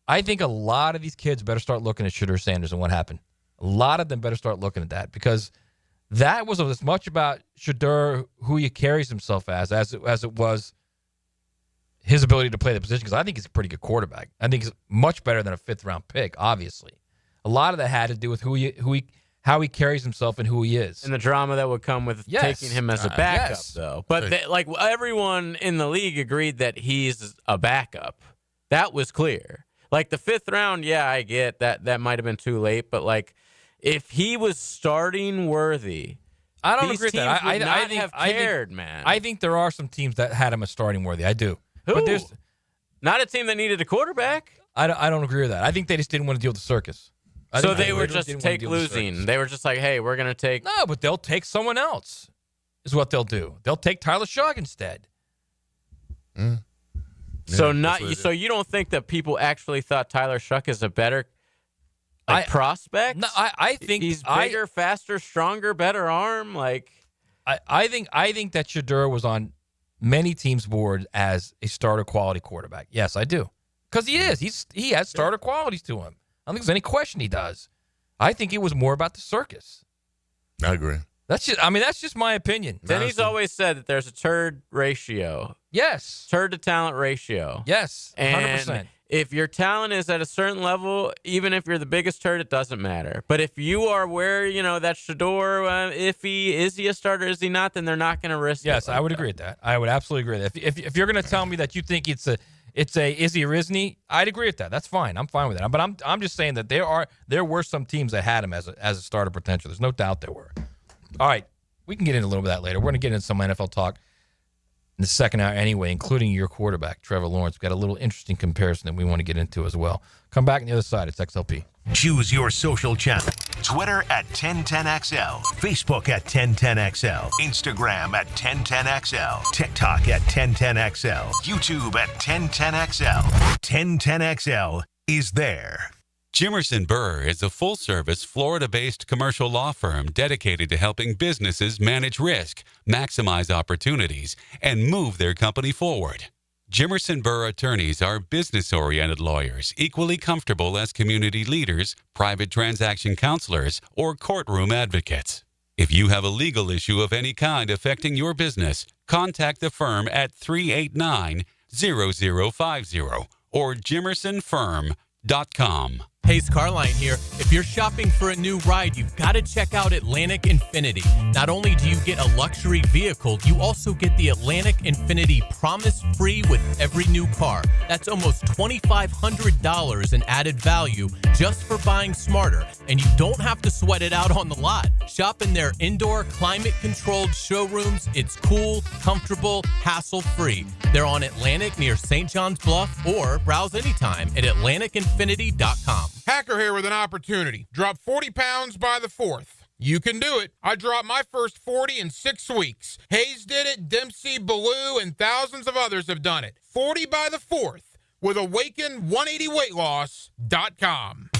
I think a lot of these kids better start looking at Shedeur Sanders and what happened. A lot of them better start looking at that because that was as much about Shedeur, who he carries himself as it was his ability to play the position, because I think he's a pretty good quarterback. I think he's much better than a 5th-round pick, obviously. A lot of that had to do with how he carries himself and who he is. And the drama that would come with taking him as a backup, though. But everyone in the league agreed that he's a backup. That was clear. Like the 5th round, yeah, I get that might have been too late, but like if he was starting worthy, I don't these agree with teams that. would not have cared, man. I think there are some teams that had him as starting worthy. I do. Who? But there's not a team that needed a quarterback. I don't agree with that. I think they just didn't want to deal with the circus. So they were just take losing. They were just like, hey, we're going to take. No, but they'll take someone else, is what they'll do. They'll take Tyler Shugg instead. Mm. So so you don't think that people actually thought Tyler Shugg is a better prospect? No, I think he's bigger, faster, stronger, better arm. Like I think that Shedeur was on many teams' board as a starter quality quarterback. Yes, I do. Because he is. He has starter qualities to him. I don't think there's any question he does. I think it was more about the circus. I agree. That's just my opinion. Denny's always said that there's a turd ratio. Yes. Turd to talent ratio. Yes. 100%. And if your talent is at a certain level, even if you're the biggest turd, it doesn't matter. But if you are where, that Shedeur, is he a starter, is he not, then they're not going to risk it. Yes, I would agree with that. I would absolutely agree with that. If you're going to tell me that you think it's a is he or isn't he, I'd agree with that. That's fine. I'm fine with that. But I'm just saying that there were some teams that had him as a starter potential. There's no doubt there were. All right, we can get into a little bit of that later. We're going to get into some NFL talk in the second hour anyway, including your quarterback, Trevor Lawrence. We've got a little interesting comparison that we want to get into as well. Come back on the other side. It's XLP. Choose your social channel. Twitter at 1010XL. Facebook at 1010XL. Instagram at 1010XL. TikTok at 1010XL. YouTube at 1010XL. 1010XL is there. Jimerson Burr is a full-service, Florida-based commercial law firm dedicated to helping businesses manage risk, maximize opportunities, and move their company forward. Jimerson Burr attorneys are business-oriented lawyers, equally comfortable as community leaders, private transaction counselors, or courtroom advocates. If you have a legal issue of any kind affecting your business, contact the firm at 389-0050 or jimersonfirm.com. Hayes Carline here. If you're shopping for a new ride, you've got to check out Atlantic Infinity. Not only do you get a luxury vehicle, you also get the Atlantic Infinity Promise Free with every new car. That's almost $2,500 in added value just for buying smarter, and you don't have to sweat it out on the lot. Shop in their indoor climate-controlled showrooms. It's cool, comfortable, hassle-free. They're on Atlantic near St. John's Bluff, or browse anytime at atlanticinfinity.com. Hacker here with an opportunity. Drop 40 pounds by the 4th. You can do it. I dropped my first 40 in 6 weeks. Hayes did it, Dempsey, Ballou, and thousands of others have done it. 40 by the 4th with Awaken180weightloss.com.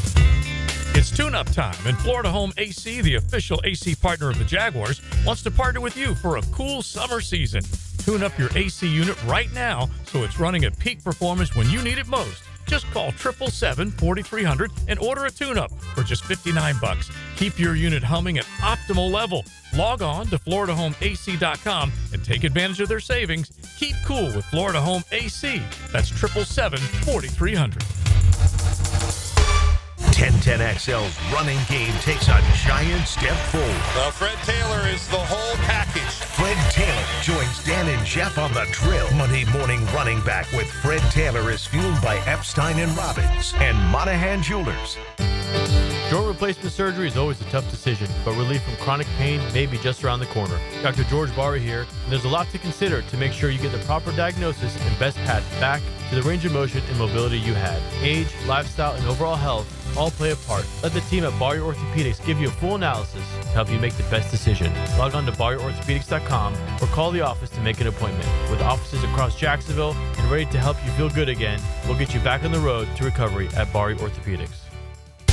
It's tune-up time, and Florida Home AC, the official AC partner of the Jaguars, wants to partner with you for a cool summer season. Tune up your AC unit right now so it's running at peak performance when you need it most. Just call 777-4300 and order a tune-up for just $59. Keep your unit humming at optimal level. Log on to FloridaHomeAC.com and take advantage of their savings. Keep cool with Florida Home AC. That's 777-4300. 1010XL's running game takes a giant step forward. Well, Fred Taylor is the whole package. Fred Taylor joins Dan and Jeff on the drill. Monday morning running back with Fred Taylor is fueled by Epstein and Robbins and Monahan Jewelers. Joint replacement surgery is always a tough decision, but relief from chronic pain may be just around the corner. Dr. George Barra here, and there's a lot to consider to make sure you get the proper diagnosis and best path back to the range of motion and mobility you had. Age, lifestyle, and overall health all play a part. Let the team at Barrier Orthopedics give you a full analysis to help you make the best decision. Log on to BarrierOrthopedics.com or call the office to make an appointment. With offices across Jacksonville and ready to help you feel good again, we'll get you back on the road to recovery at Barrier Orthopedics.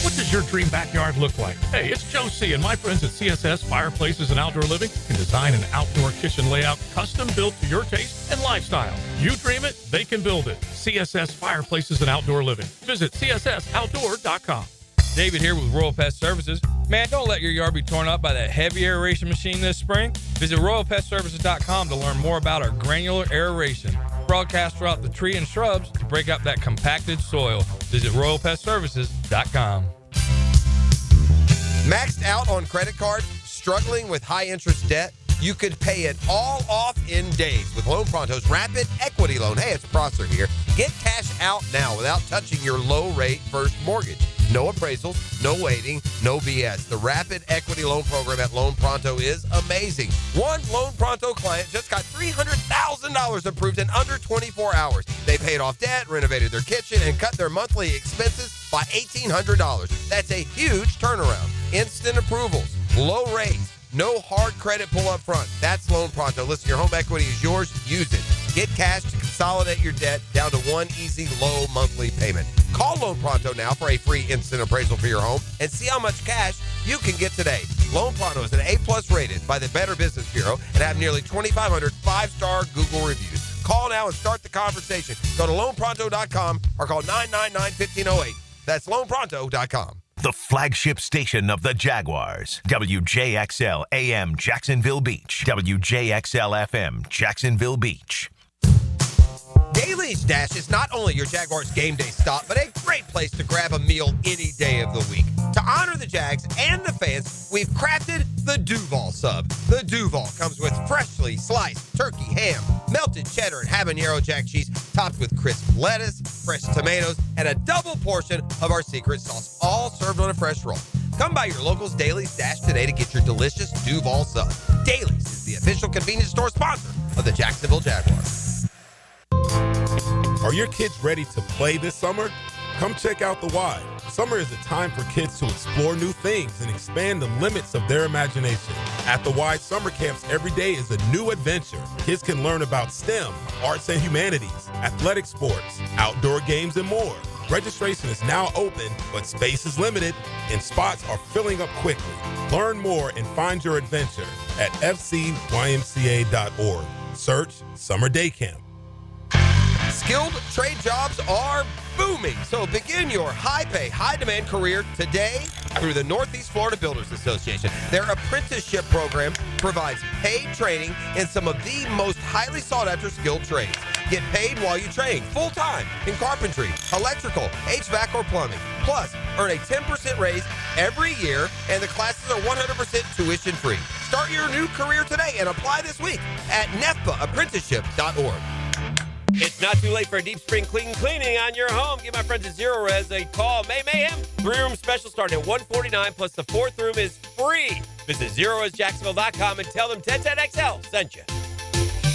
What does your dream backyard look like? Hey, it's Joe C. and my friends at CSS Fireplaces and Outdoor Living can design an outdoor kitchen layout custom built to your taste and lifestyle. You dream it, they can build it. CSS Fireplaces and Outdoor Living. Visit cssoutdoor.com. David here with Royal Pest Services. Man, don't let your yard be torn up by that heavy aeration machine this spring. Visit RoyalPestServices.com to learn more about our granular aeration. Broadcast throughout the tree and shrubs to break up that compacted soil. Visit RoyalPestServices.com. Maxed out on credit cards, struggling with high interest debt? You could pay it all off in days with Loan Pronto's Rapid Equity Loan. Hey, it's Prosser here. Get cash out now without touching your low-rate first mortgage. No appraisals, no waiting, no BS. The Rapid Equity Loan Program at Loan Pronto is amazing. One Loan Pronto client just got $300,000 approved in under 24 hours. They paid off debt, renovated their kitchen, and cut their monthly expenses by $1,800. That's a huge turnaround. Instant approvals, low rates, no hard credit pull up front. That's Loan Pronto. Listen, your home equity is yours. Use it. Get cash to consolidate your debt down to one easy, low monthly payment. Call Loan Pronto now for a free instant appraisal for your home and see how much cash you can get today. Loan Pronto is an A+ rated by the Better Business Bureau and have nearly 2,500 5-star Google reviews. Call now and start the conversation. Go to loanpronto.com or call 999-1508. That's loanpronto.com. The flagship station of the Jaguars. WJXL AM Jacksonville Beach. WJXL FM Jacksonville Beach. Daly's Dash is not only your Jaguars game day stop, but a great place to grab a meal any day of the week. To honor the Jags and the fans, we've crafted the Duval Sub. The Duval comes with freshly sliced turkey, ham, melted cheddar, and habanero jack cheese, topped with crisp lettuce, fresh tomatoes, and a double portion of our secret sauce, all served on a fresh roll. Come by your local's Daly's Dash today to get your delicious Duval Sub. Daly's is the official convenience store sponsor of the Jacksonville Jaguars. Are your kids ready to play this summer? Come check out the Y. Summer is a time for kids to explore new things and expand the limits of their imagination. At the Y, summer camps every day is a new adventure. Kids can learn about STEM, arts and humanities, athletic sports, outdoor games, and more. Registration is now open, but space is limited and spots are filling up quickly. Learn more and find your adventure at fcymca.org. Search Summer Day Camp. Skilled trade jobs are booming, so begin your high-pay, high-demand career today through the Northeast Florida Builders Association. Their apprenticeship program provides paid training in some of the most highly sought-after skilled trades. Get paid while you train full-time in carpentry, electrical, HVAC, or plumbing. Plus, earn a 10% raise every year, and the classes are 100% tuition-free. Start your new career today and apply this week at nefpaapprenticeship.org. It's not too late for a deep spring cleaning on your home. Give my friends at Zero Res a call. May Mayhem 3-room special starting at $149, plus the 4th room is free. Visit ZeroResJacksonville.com and tell them 1010XL sent you.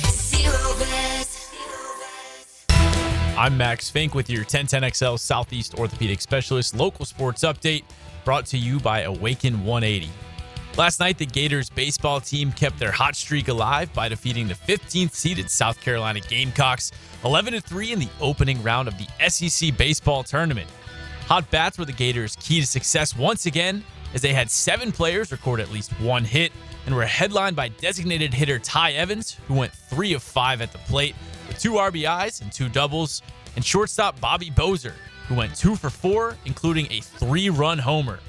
Zero Res. I'm Max Fink with your 1010XL Southeast Orthopedic Specialist local sports update, brought to you by Awaken 180. Last night, the Gators baseball team kept their hot streak alive by defeating the 15th-seeded South Carolina Gamecocks 11-3 in the opening round of the SEC baseball tournament. Hot bats were the Gators' key to success once again, as they had 7 players record at least one hit and were headlined by designated hitter Ty Evans, who went 3 of 5 at the plate with 2 RBIs and 2 doubles, and shortstop Bobby Bozer, who went 2 for 4, including a 3-run homer.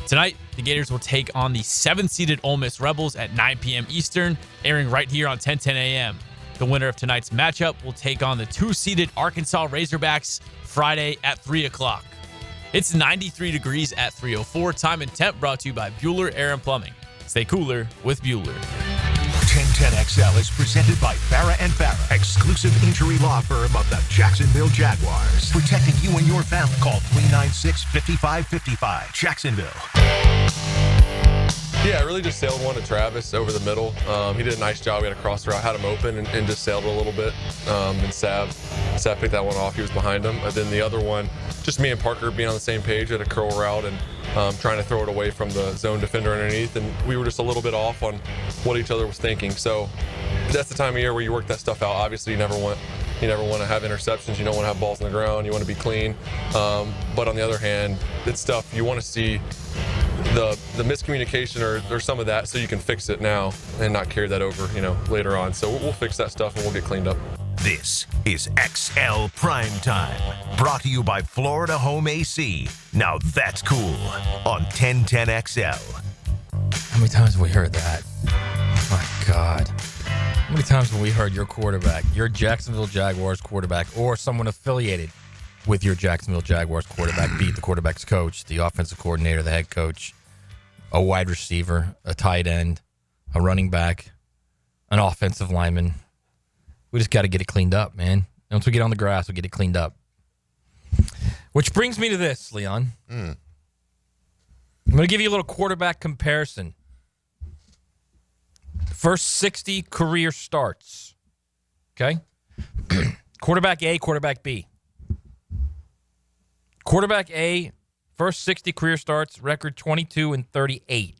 Tonight, the Gators will take on the 7th-seeded Ole Miss Rebels at 9 p.m. Eastern, airing right here on 1010 a.m. The winner of tonight's matchup will take on the 2-seeded Arkansas Razorbacks Friday at 3 o'clock. It's 93 degrees at 3:04. Time and temp brought to you by Bueller Air and Plumbing. Stay cooler with Bueller. 1010XL is presented by Farrah & Farrah, exclusive injury law firm of the Jacksonville Jaguars. Protecting you and your family. Call 396-5555. Jacksonville. Yeah, I really just sailed one to Travis over the middle. He did a nice job. We had a cross route, had him open, and just sailed it a little bit. And Sav picked that one off. He was behind him. And then the other one, just me and Parker being on the same page at a curl route and trying to throw it away from the zone defender underneath. And we were just a little bit off on what each other was thinking. So that's the time of year where you work that stuff out. Obviously, you never want You never want to have interceptions. You don't want to have balls on the ground. You want to be clean. But on the other hand, it's stuff you want to see the miscommunication or some of that so you can fix it now and not carry that over, later on. So we'll fix that stuff and we'll get cleaned up. This is XL Primetime, brought to you by Florida Home AC. Now that's cool on 1010XL. How many times have we heard that? My God. How many times have we heard your quarterback, your Jacksonville Jaguars quarterback, or someone affiliated with your Jacksonville Jaguars quarterback beat the quarterback's coach, the offensive coordinator, the head coach, a wide receiver, a tight end, a running back, an offensive lineman? We just got to get it cleaned up, man. Once we get on the grass, we'll get it cleaned up. Which brings me to this, Leon. I'm going to give you a little quarterback comparison. First 60 career starts. Okay? Quarterback A, quarterback B. Quarterback A, first 60 career starts, record 22-38.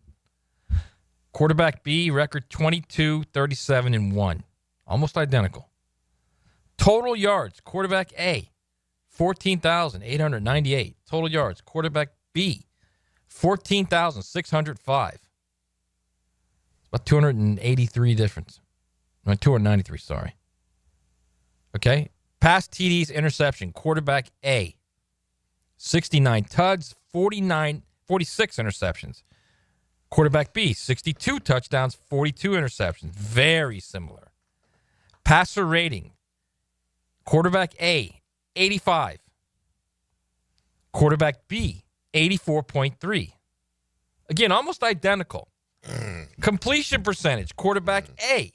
Quarterback B, record 22-37-1. Almost identical. Total yards, quarterback A, 14,898. Total yards, quarterback B, 14,605. About 283 difference. 293, sorry. Okay. Pass TDs, interception. Quarterback A, 69 tuds, 46 interceptions. Quarterback B, 62 touchdowns, 42 interceptions. Very similar. Passer rating. Quarterback A, 85. Quarterback B, 84.3. Again, almost identical. Completion percentage. Quarterback A,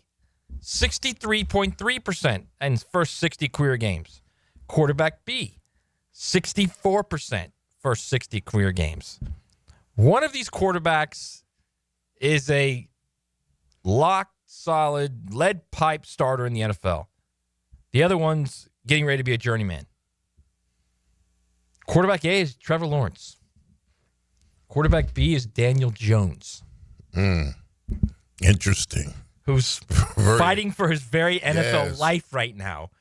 63.3% in his first 60 career games. Quarterback B, 64% first 60 career games. One of these quarterbacks is a lock solid lead pipe starter in the NFL. The other one's getting ready to be a journeyman. Quarterback A is Trevor Lawrence. Quarterback B is Daniel Jones. Interesting. Who's fighting for his very NFL life right now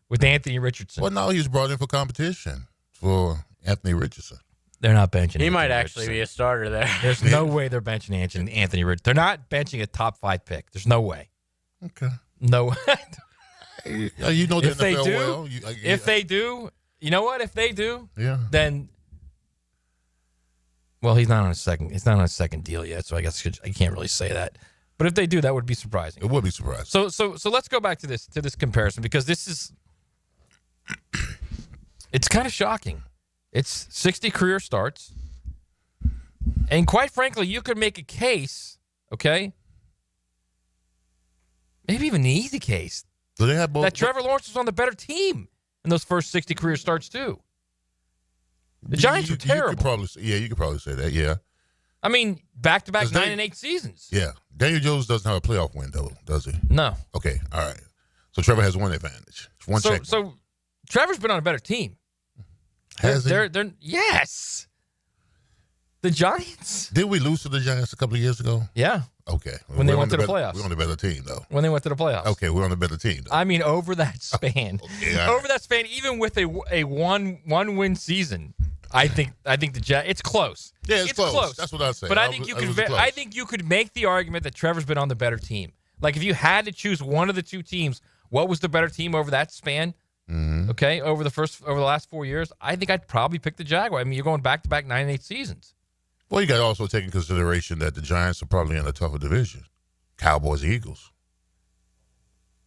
with Anthony Richardson. Well, no, he's brought in for competition for Anthony Richardson. They're not benching He Anthony might actually Richardson. be a starter there. There's no way they're benching Anthony Richardson. They're not benching a top 5 pick. There's no way. Okay. No. You know the if they NFL do, well. If they do, you know what? If they do, then well, he's not on a second deal yet, so I guess I can't really say that. But if they do, that would be surprising. It would be surprising. So let's go back to this comparison, because this is it's kind of shocking. It's 60 career starts. And quite frankly, you could make a case, okay? Maybe even an easy case. Do they have both? That Trevor Lawrence was on the better team in those first 60 career starts, too. The Giants were terrible. You could probably say that, yeah. I mean, back-to-back 9-8 seasons. Yeah. Daniel Jones doesn't have a playoff window, does he? No. Okay, all right. So Trevor has one advantage. So Trevor's been on a better team. Has he? They're yes. The Giants. Did we lose to the Giants a couple of years ago? Yeah. Okay. When they went to the playoffs. We're on the better team, though. When they went to the playoffs. Okay, we're on the better team, though. I mean, over that span. Over that span, even with a one-win season, I think the Giants, it's close. Yeah, it's close. That's what I say. But I think you could make the argument that Trevor's been on the better team. Like, if you had to choose one of the two teams, what was the better team over that span? Mm-hmm. Okay, over the last 4 years, I think I'd probably pick the Jaguars. I mean, you're going back-to-back 9-8 seasons. Well, you got to also take in consideration that the Giants are probably in a tougher division. Cowboys, Eagles.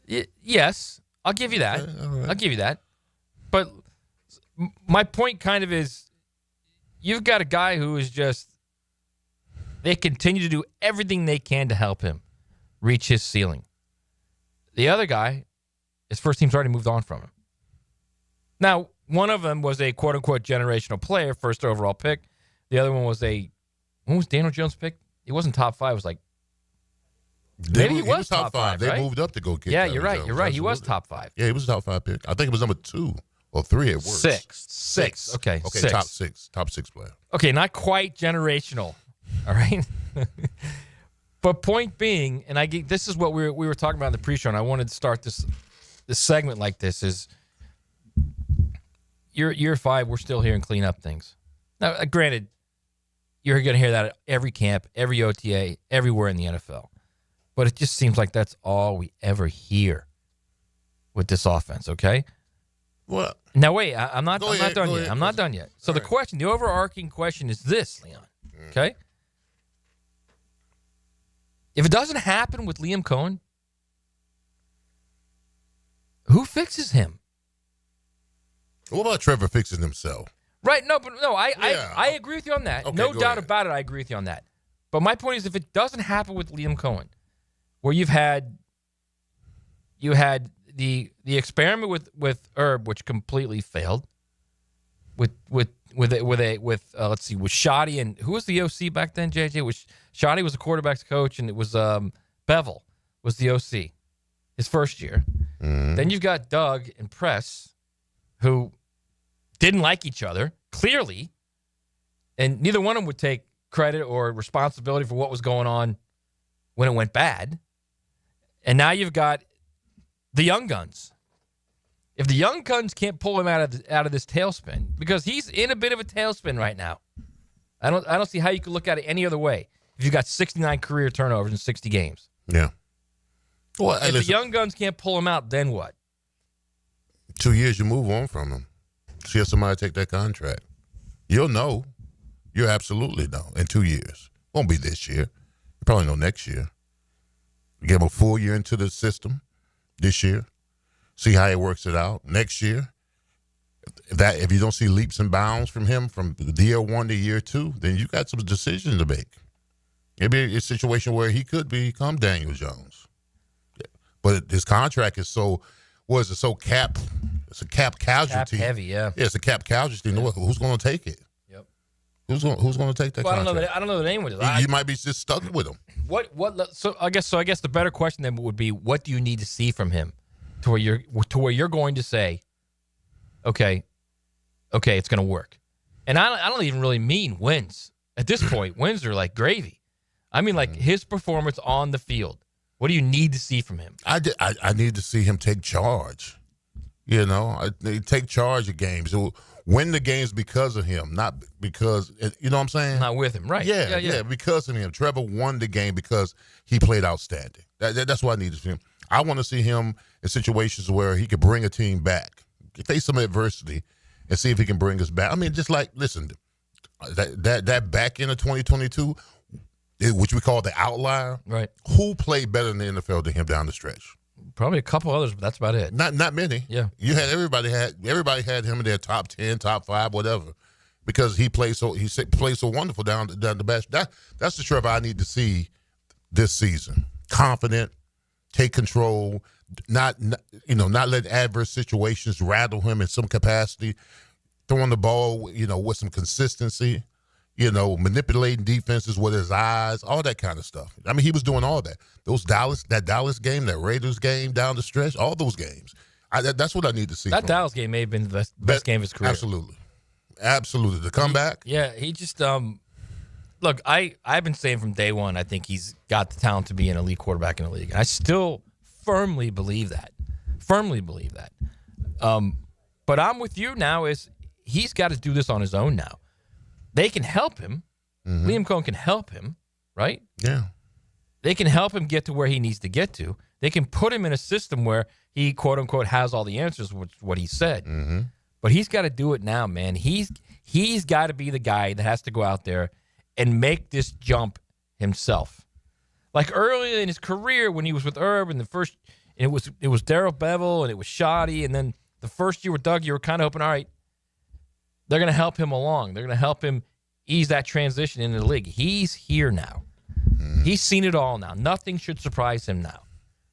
Yes, I'll give you that. Right. I'll give you that. But my point kind of is, you've got a guy who is just, they continue to do everything they can to help him reach his ceiling. The other guy, his first team's already moved on from him. Now, one of them was a quote-unquote generational player, first overall pick. The other one was when was Daniel Jones' pick? He wasn't top 5. It was like, maybe he was top 5. They right? moved up to go get. Yeah, Daniel you're right. Jones. You're right. He was Absolutely. top 5. Yeah, he was a top 5 pick. I think it was number 2 or 3 at worst. Six. Okay. Okay, Six. top 6 player. Okay, not quite generational. All right. But point being, and this is what we were talking about in the pre-show, and I wanted to start this segment like this, is year 5, we're still here and clean up things. Now, granted, you're going to hear that at every camp, every OTA, everywhere in the NFL. But it just seems like that's all we ever hear with this offense, okay? Well, now, wait, I'm not done yet. ahead. I'm not done yet. So the overarching question is this, Leon, okay? If it doesn't happen with Liam Cohen, who fixes him? What about Trevor fixing himself? Right, I agree with you on that. Okay, no go doubt ahead. about it, I agree with you on that. But my point is, if it doesn't happen with Liam Cohen, where you had the experiment with Herb, which completely failed, with Shoddy, and who was the OC back then, JJ? Shoddy was the quarterback's coach, and it was Bevel was the OC his first year. Mm-hmm. Then you've got Doug and Press, who didn't like each other, clearly, and neither one of them would take credit or responsibility for what was going on when it went bad. And now you've got the young guns. If the young guns can't pull him out of this tailspin, because he's in a bit of a tailspin right now, I don't see how you could look at it any other way. If you've got 69 career turnovers in 60 games, Yeah. Well, if the young guns can't pull him out, then what? 2 years, you move on from him. See if somebody take that contract. You'll know. You absolutely know in 2 years. Won't be this year. You probably know next year. Give him a full year into the system this year. See how he works it out. Next year, if you don't see leaps and bounds from him from year 1 to year 2, then you got some decisions to make. Maybe a situation where he could become Daniel Jones. But his contract is so cap? It's a cap casualty. Cap heavy, yeah. Yeah, it's a cap casualty. Who's going to take it? Yep. Who's going to take that Well, contract? I don't know that anyone does. You might be just stuck with him. So I guess the better question then would be, what do you need to see from him to where you're going to say, okay, it's going to work. And I don't even really mean wins. At this point, wins are like gravy. I mean like his performance on the field. What do you need to see from him? I need to see him take charge. You know, take charge of games. Win the games because of him, not because, you know what I'm saying? Not with him, right. Yeah, because of him. Trevor won the game because he played outstanding. That's what I need to see him. I want to see him in situations where he could bring a team back, face some adversity, and see if he can bring us back. I mean, just like, listen, that back end of 2022, which we call the outlier, right? Who played better in the NFL than him down the stretch? Probably a couple others, but that's about it. Not many. Yeah. You had everybody had him in their top 10, top 5, whatever, because he played so wonderful down the best. That's the Trevor I need to see this season. Confident, take control, not let adverse situations rattle him in some capacity, throwing the ball, with some consistency. Manipulating defenses with his eyes, all that kind of stuff. I mean, he was doing all that. That Dallas game, that Raiders game down the stretch, all those games. That's what I need to see. That Dallas game may have been the best game of his career. Absolutely. The comeback. Yeah, he just look. I've been saying from day one, I think he's got the talent to be an elite quarterback in the league. I still firmly believe that. But I'm with you now. Is he's got to do this on his own now. They can help him. Mm-hmm. Liam Cohen can help him, right? Yeah. They can help him get to where he needs to get to. They can put him in a system where he, quote unquote, has all the answers, which what he said. Mm-hmm. But he's got to do it now, man. He's got to be the guy that has to go out there and make this jump himself. Like early in his career when he was with Herb and it was Darrell Bevel and it was Shoddy, and then the first year with Doug, you were kind of hoping, all right, they're going to help him along. They're going to help him ease that transition into the league. He's here now. Mm-hmm. He's seen it all now. Nothing should surprise him now.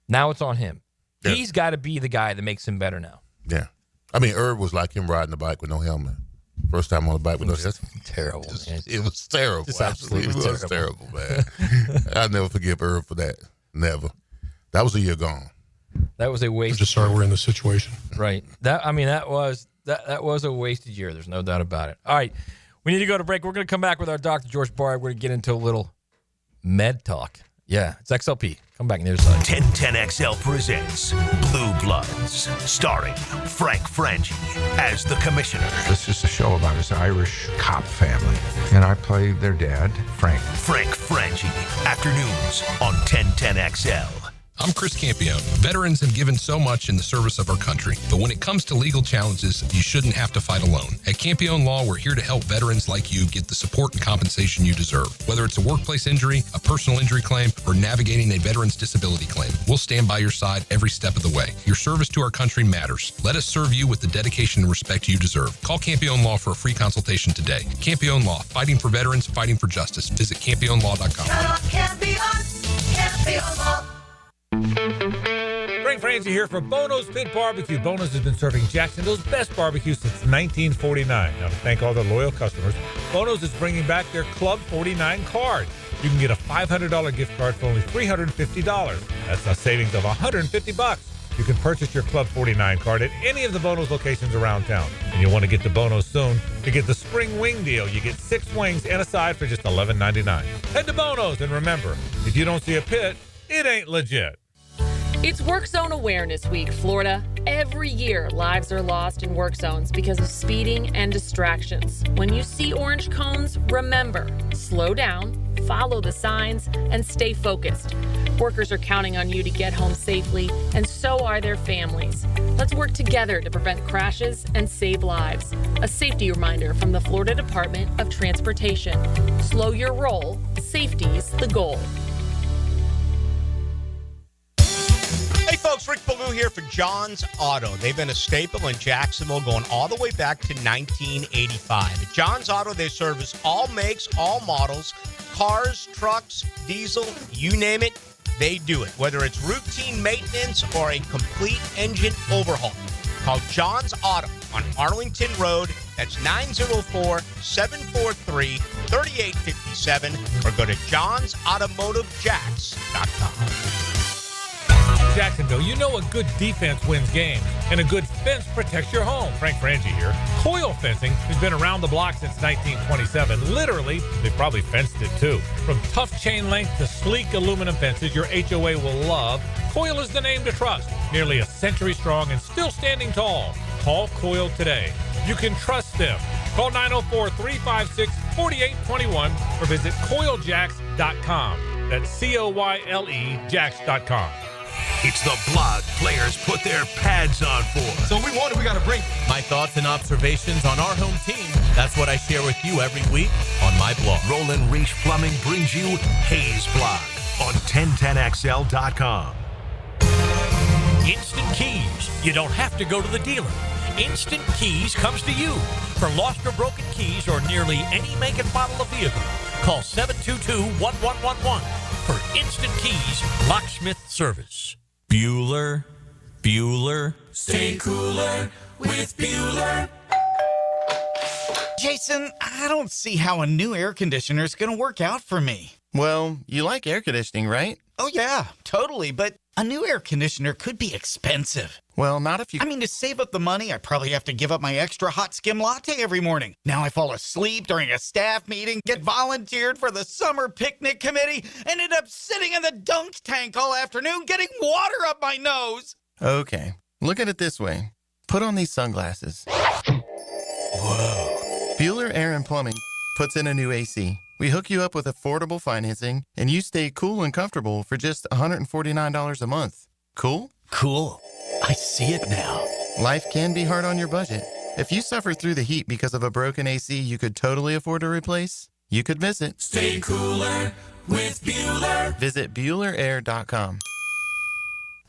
Now it's on him. Yeah. He's got to be the guy that makes him better now. Yeah. I mean, Herb was like him riding a bike with no helmet. First time on the bike with no helmet. Terrible, man. It was terrible. Just absolutely It was terrible, man. I'll never forgive Herb for that. Never. That was a year gone. That was a waste. I'm just sorry we're in this situation. Right. That was a wasted year. There's no doubt about it. All right. We need to go to break. We're going to come back with our Dr. George Barr. We're going to get into a little med talk Yeah, it's XLP. Come back on the other side. 1010XL presents Blue Bloods, starring Frank Frangie as the commissioner. This is a show about his Irish cop family, and I play their dad, Frank. Frank Frangie, afternoons on 1010XL. I'm Chris Campione. Veterans have given so much in the service of our country, but when it comes to legal challenges, you shouldn't have to fight alone. At Campione Law, we're here to help veterans like you get the support and compensation you deserve. Whether it's a workplace injury, a personal injury claim, or navigating a veteran's disability claim, we'll stand by your side every step of the way. Your service to our country matters. Let us serve you with the dedication and respect you deserve. Call Campione Law for a free consultation today. Campione Law, fighting for veterans, fighting for justice. Visit CampioneLaw.com. Campione Law. Frank Frangie here for Bono's Pit Barbecue. Bono's has been serving Jacksonville's best barbecue since 1949. Now, to thank all their loyal customers, Bono's is bringing back their Club 49 card. You can get a $500 gift card for only $350. That's a savings of $150. You can purchase your Club 49 card at any of the Bono's locations around town. And you'll want to get to Bono's soon to get the spring wing deal. You get 6 wings and a side for just $11.99. Head to Bono's, and remember, if you don't see a pit, it ain't legit. It's Work Zone Awareness Week, Florida. Every year, lives are lost in work zones because of speeding and distractions. When you see orange cones, remember, slow down, follow the signs, and stay focused. Workers are counting on you to get home safely, and so are their families. Let's work together to prevent crashes and save lives. A safety reminder from the Florida Department of Transportation. Slow your roll. Safety's the goal. Hey folks, Rick Ballou here for John's Auto. They've been a staple in Jacksonville going all the way back to 1985. At John's Auto, they service all makes, all models, cars, trucks, diesel, you name it, they do it. Whether it's routine maintenance or a complete engine overhaul. Call John's Auto on Arlington Road. That's 904-743-3857 or go to johnsautomotivejacks.com. Jacksonville, you know a good defense wins games, and a good fence protects your home. Frank Frangie here. Coil Fencing has been around the block since 1927. Literally, they probably fenced it too. From tough chain link to sleek aluminum fences your HOA will love, Coil is the name to trust. Nearly a century strong and still standing tall. Call Coil today. You can trust them. Call 904-356-4821 or visit coiljacks.com. That's COYLE Jacks.com. It's the blog players put their pads on for. So we got to bring my thoughts and observations on our home team. That's what I share with you every week on my blog. Roland Reach Plumbing brings you Hayes Blog on 1010XL.com. Instant Keys. You don't have to go to the dealer. Instant Keys comes to you. For lost or broken keys or nearly any make and model of vehicle, call 722-1111 for Instant Keys locksmith service. Bueller. Stay cooler with Bueller. Jason, I don't see how a new air conditioner is going to work out for me. Well, you like air conditioning, right? Oh, yeah, totally. But a new air conditioner could be expensive. Well, not if you... I mean, to save up the money, I probably have to give up my extra hot skim latte every morning. Now I fall asleep during a staff meeting, get volunteered for the summer picnic committee, and end up sitting in the dunk tank all afternoon getting water up my nose. Okay, look at it this way. Put on these sunglasses. Whoa. Bueller Air and Plumbing puts in a new AC. We hook you up with affordable financing, and you stay cool and comfortable for just $149 a month. Cool? Cool. I see it now. Life can be hard on your budget. If you suffer through the heat because of a broken AC you could totally afford to replace, you could visit. Stay cooler with Bueller. Visit BuellerAir.com.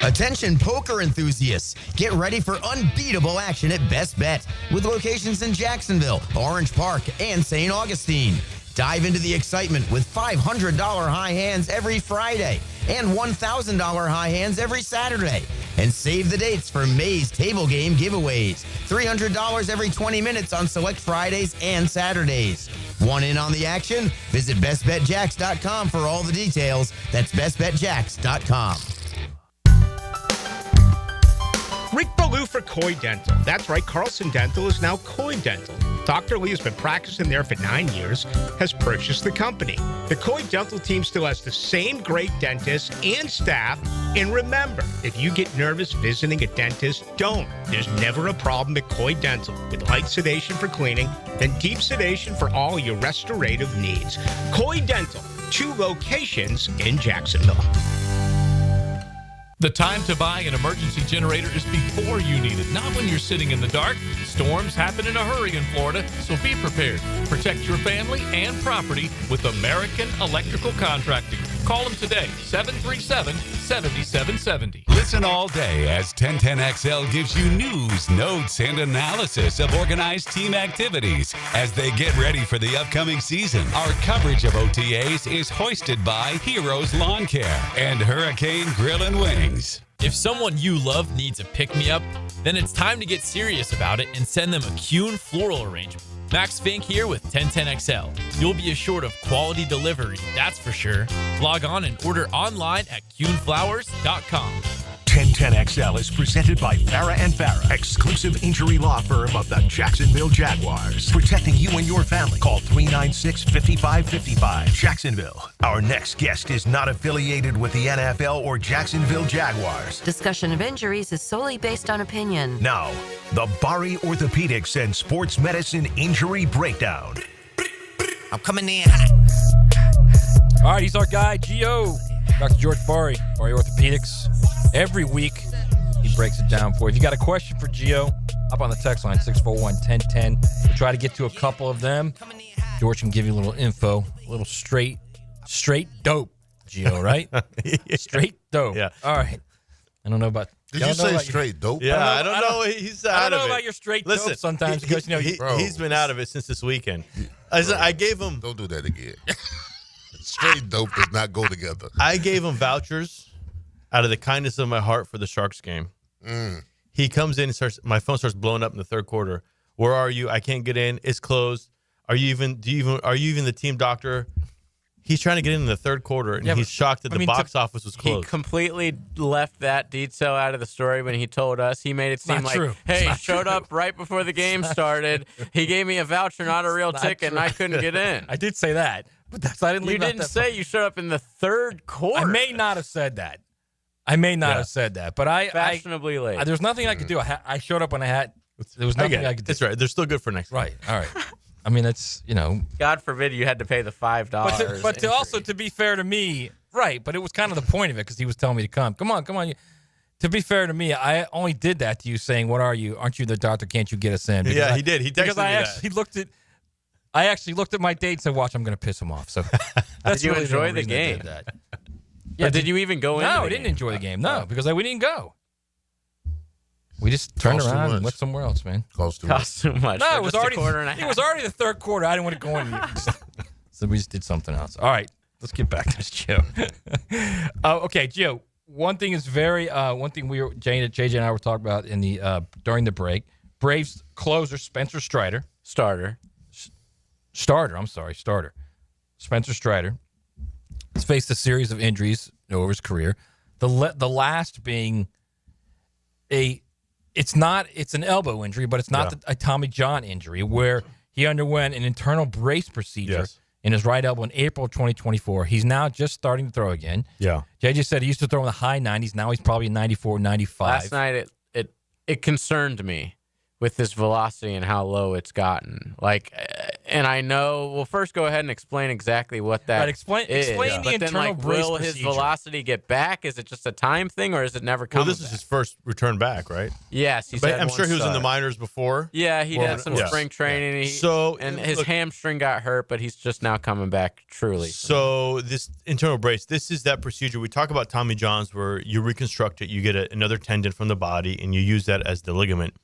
Attention poker enthusiasts, get ready for unbeatable action at Best Bet with locations in Jacksonville, Orange Park, and St. Augustine. Dive into the excitement with $500 high hands every Friday and $1,000 high hands every Saturday. And save the dates for May's table game giveaways. $300 every 20 minutes on select Fridays and Saturdays. Want in on the action? Visit bestbetjacks.com for all the details. That's bestbetjacks.com. Rick Ballou for Coy Dental. That's right, Carlson Dental is now Coy Dental. Dr. Lee has been practicing there for 9 years, has purchased the company. The Coy Dental team still has the same great dentist and staff. And remember, if you get nervous visiting a dentist, don't. There's never a problem at Coy Dental. With light sedation for cleaning, then deep sedation for all your restorative needs. Coy Dental, 2 locations in Jacksonville. The time to buy an emergency generator is before you need it, not when you're sitting in the dark. Storms happen in a hurry in Florida, so be prepared. Protect your family and property with American Electrical Contracting. Call them today, 737-7770. Listen all day as 1010XL gives you news, notes, and analysis of organized team activities as they get ready for the upcoming season. Our coverage of OTAs is hoisted by Heroes Lawn Care and Hurricane Grill and Wings. If someone you love needs a pick-me-up, then it's time to get serious about it and send them a Kuhn floral arrangement. Max Fink here with 1010XL. You'll be assured of quality delivery, that's for sure. Log on and order online at kuhnflowers.com. 1010XL is presented by Farah & Farah, exclusive injury law firm of the Jacksonville Jaguars. Protecting you and your family. Call 396-5555. Jacksonville. Our next guest is not affiliated with the NFL or Jacksonville Jaguars. Discussion of injuries is solely based on opinion. Now, the Bari Orthopedics and Sports Medicine Injury Breakdown. I'm coming in hot. All right, he's our guy, Gio. Dr. George Bari Orthopedics. Every week, he breaks it down for you. If you got a question for Gio, up on the text line, 641-1010. We'll try to get to a couple of them. George can give you a little info, a little straight dope, Gio, right? Yeah. Straight dope. Yeah. All right. I don't know about... Did you say straight dope? Yeah, I don't know. He's out of it. I don't know about your straight dope sometimes because, he's been out of it since this weekend. I gave him... Don't do that again. Straight dope does not go together. I gave him vouchers out of the kindness of my heart for the Sharks game. He comes in and my phone starts blowing up in the third quarter. Where are you? I can't get in. It's closed. Are you even the team doctor? He's trying to get in the third quarter, and he's shocked that the box office was closed. He completely left that detail out of the story when he told us. He made it seem like, hey, showed up right before the game started. He gave me a voucher, not a real ticket, and I couldn't get in. I did say that, but I didn't leave You didn't say you showed up in the third quarter. I may not have said that. But I fashionably late. There's nothing I could do. I showed up when I had. There was nothing I could do. That's right. They're still good for next week. Right. All right. I mean, that's God forbid you had to pay the $5. But to be fair to me, right? But it was kind of the point of it because he was telling me to come. Come on. To be fair to me, I only did that to you, saying, "What are you? Aren't you the doctor? Can't you get us in?" Because he did. He texted because me I actually looked at my date and said, "Watch, I'm going to piss him off." So that's did you really enjoy the only reason I game? did that. Yeah. Did you even go in? No, I didn't enjoy the game. No, because we didn't go. We just turned around and went somewhere else, man. Cost too much. No, it was already it was already the third quarter. I didn't want to go in. So we just did something else. All right, let's get back to this, Gio. Okay, Gio. One thing JJ and I were talking about in the during the break. Braves closer Spencer Strider. Starter. Spencer Strider has faced a series of injuries over his career. The last being it's an elbow injury, but it's not a Tommy John injury where he underwent an internal brace procedure in his right elbow in April of 2024. He's now just starting to throw again. Yeah. JJ said he used to throw in the high 90s. Now he's probably 94, 95. Last night it concerned me with this velocity and how low it's gotten. And I know. Well, first go ahead and explain exactly what that explain is. the internal brace will his procedure. velocity get back? Is it just a time thing, or is it never coming? Well, this is his first return back, right? Yes, but I'm sure he was in the minors before. Yeah, he had some spring training. His hamstring got hurt, but he's just now coming back truly. So this internal brace, this is that procedure. We talk about Tommy John's where you reconstruct it, you get another tendon from the body, and you use that as the ligament.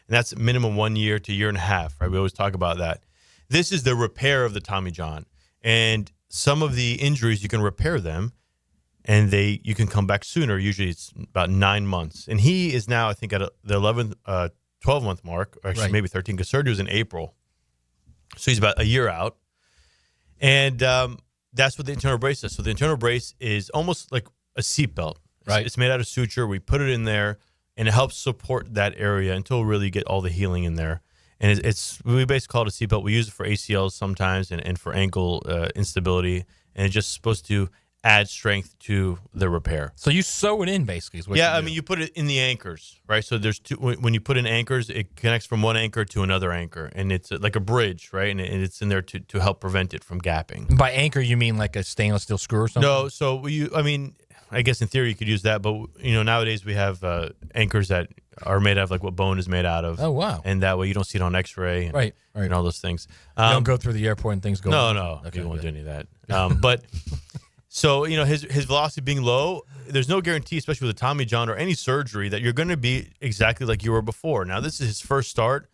And that's minimum 1 year to year and a half, right? We always talk about that. This is the repair of the Tommy John. And some of the injuries, you can repair them, and you can come back sooner. Usually it's about 9 months. And he is now, I think, at the 12-month mark, or actually maybe 13, because surgery was in April. So he's about a year out. And that's what the internal brace is. So the internal brace is almost like a seatbelt. Right. It's made out of suture. We put it in there, and it helps support that area until we really get all the healing in there. And we basically call it a seatbelt. We use it for ACLs sometimes and for ankle instability, and it's just supposed to add strength to the repair. So you sew it in, basically. Is what Yeah, you I do. mean, you put it in the anchors, right? So there's two. When you put in anchors, it connects from one anchor to another anchor, and it's like a bridge, right? And it's in there to help prevent it from gapping. By anchor, you mean like a stainless steel screw or something? No, so I guess in theory you could use that, but nowadays we have anchors that are made out of like what bone is made out of. Oh, wow. And that way you don't see it on X-ray, and, Right. and all those things. You don't go through the airport and things go No, wrong? no, Okay, we won't good. do any of that. But so his velocity being low, there's no guarantee, especially with a Tommy John or any surgery, that you're going to be exactly like you were before. Now this is his first start,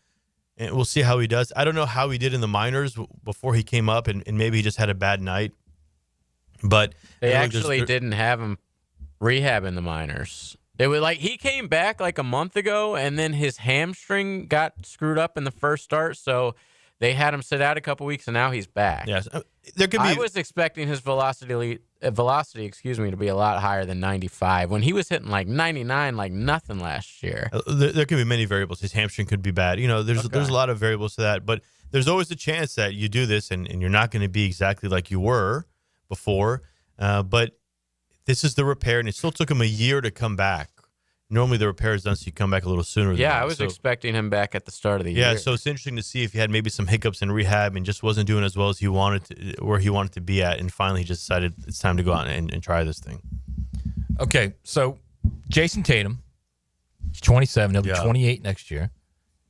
and we'll see how he does. I don't know how he did in the minors before he came up, and maybe he just had a bad night. But They actually didn't have him rehab in the minors. It was like he came back like a month ago, and then his hamstring got screwed up in the first start, so they had him sit out a couple weeks, and now he's back. Yes, there could be. I was expecting his velocity, to be a lot higher than 95 when he was hitting like 99, like nothing last year. There could be many variables. His hamstring could be bad. There's a lot of variables to that, but there's always a chance that you do this and you're not going to be exactly like you were before. But this is the repair, and it still took him a year to come back. Normally the repair is done so you come back a little sooner than that. Yeah, I was expecting him back at the start of the year. Yeah, so it's interesting to see if he had maybe some hiccups in rehab and just wasn't doing as well as he wanted to, where he wanted to be at, and finally he just decided it's time to go out and try this thing. Okay, so Jason Tatum, he's 27. He'll be 28 next year.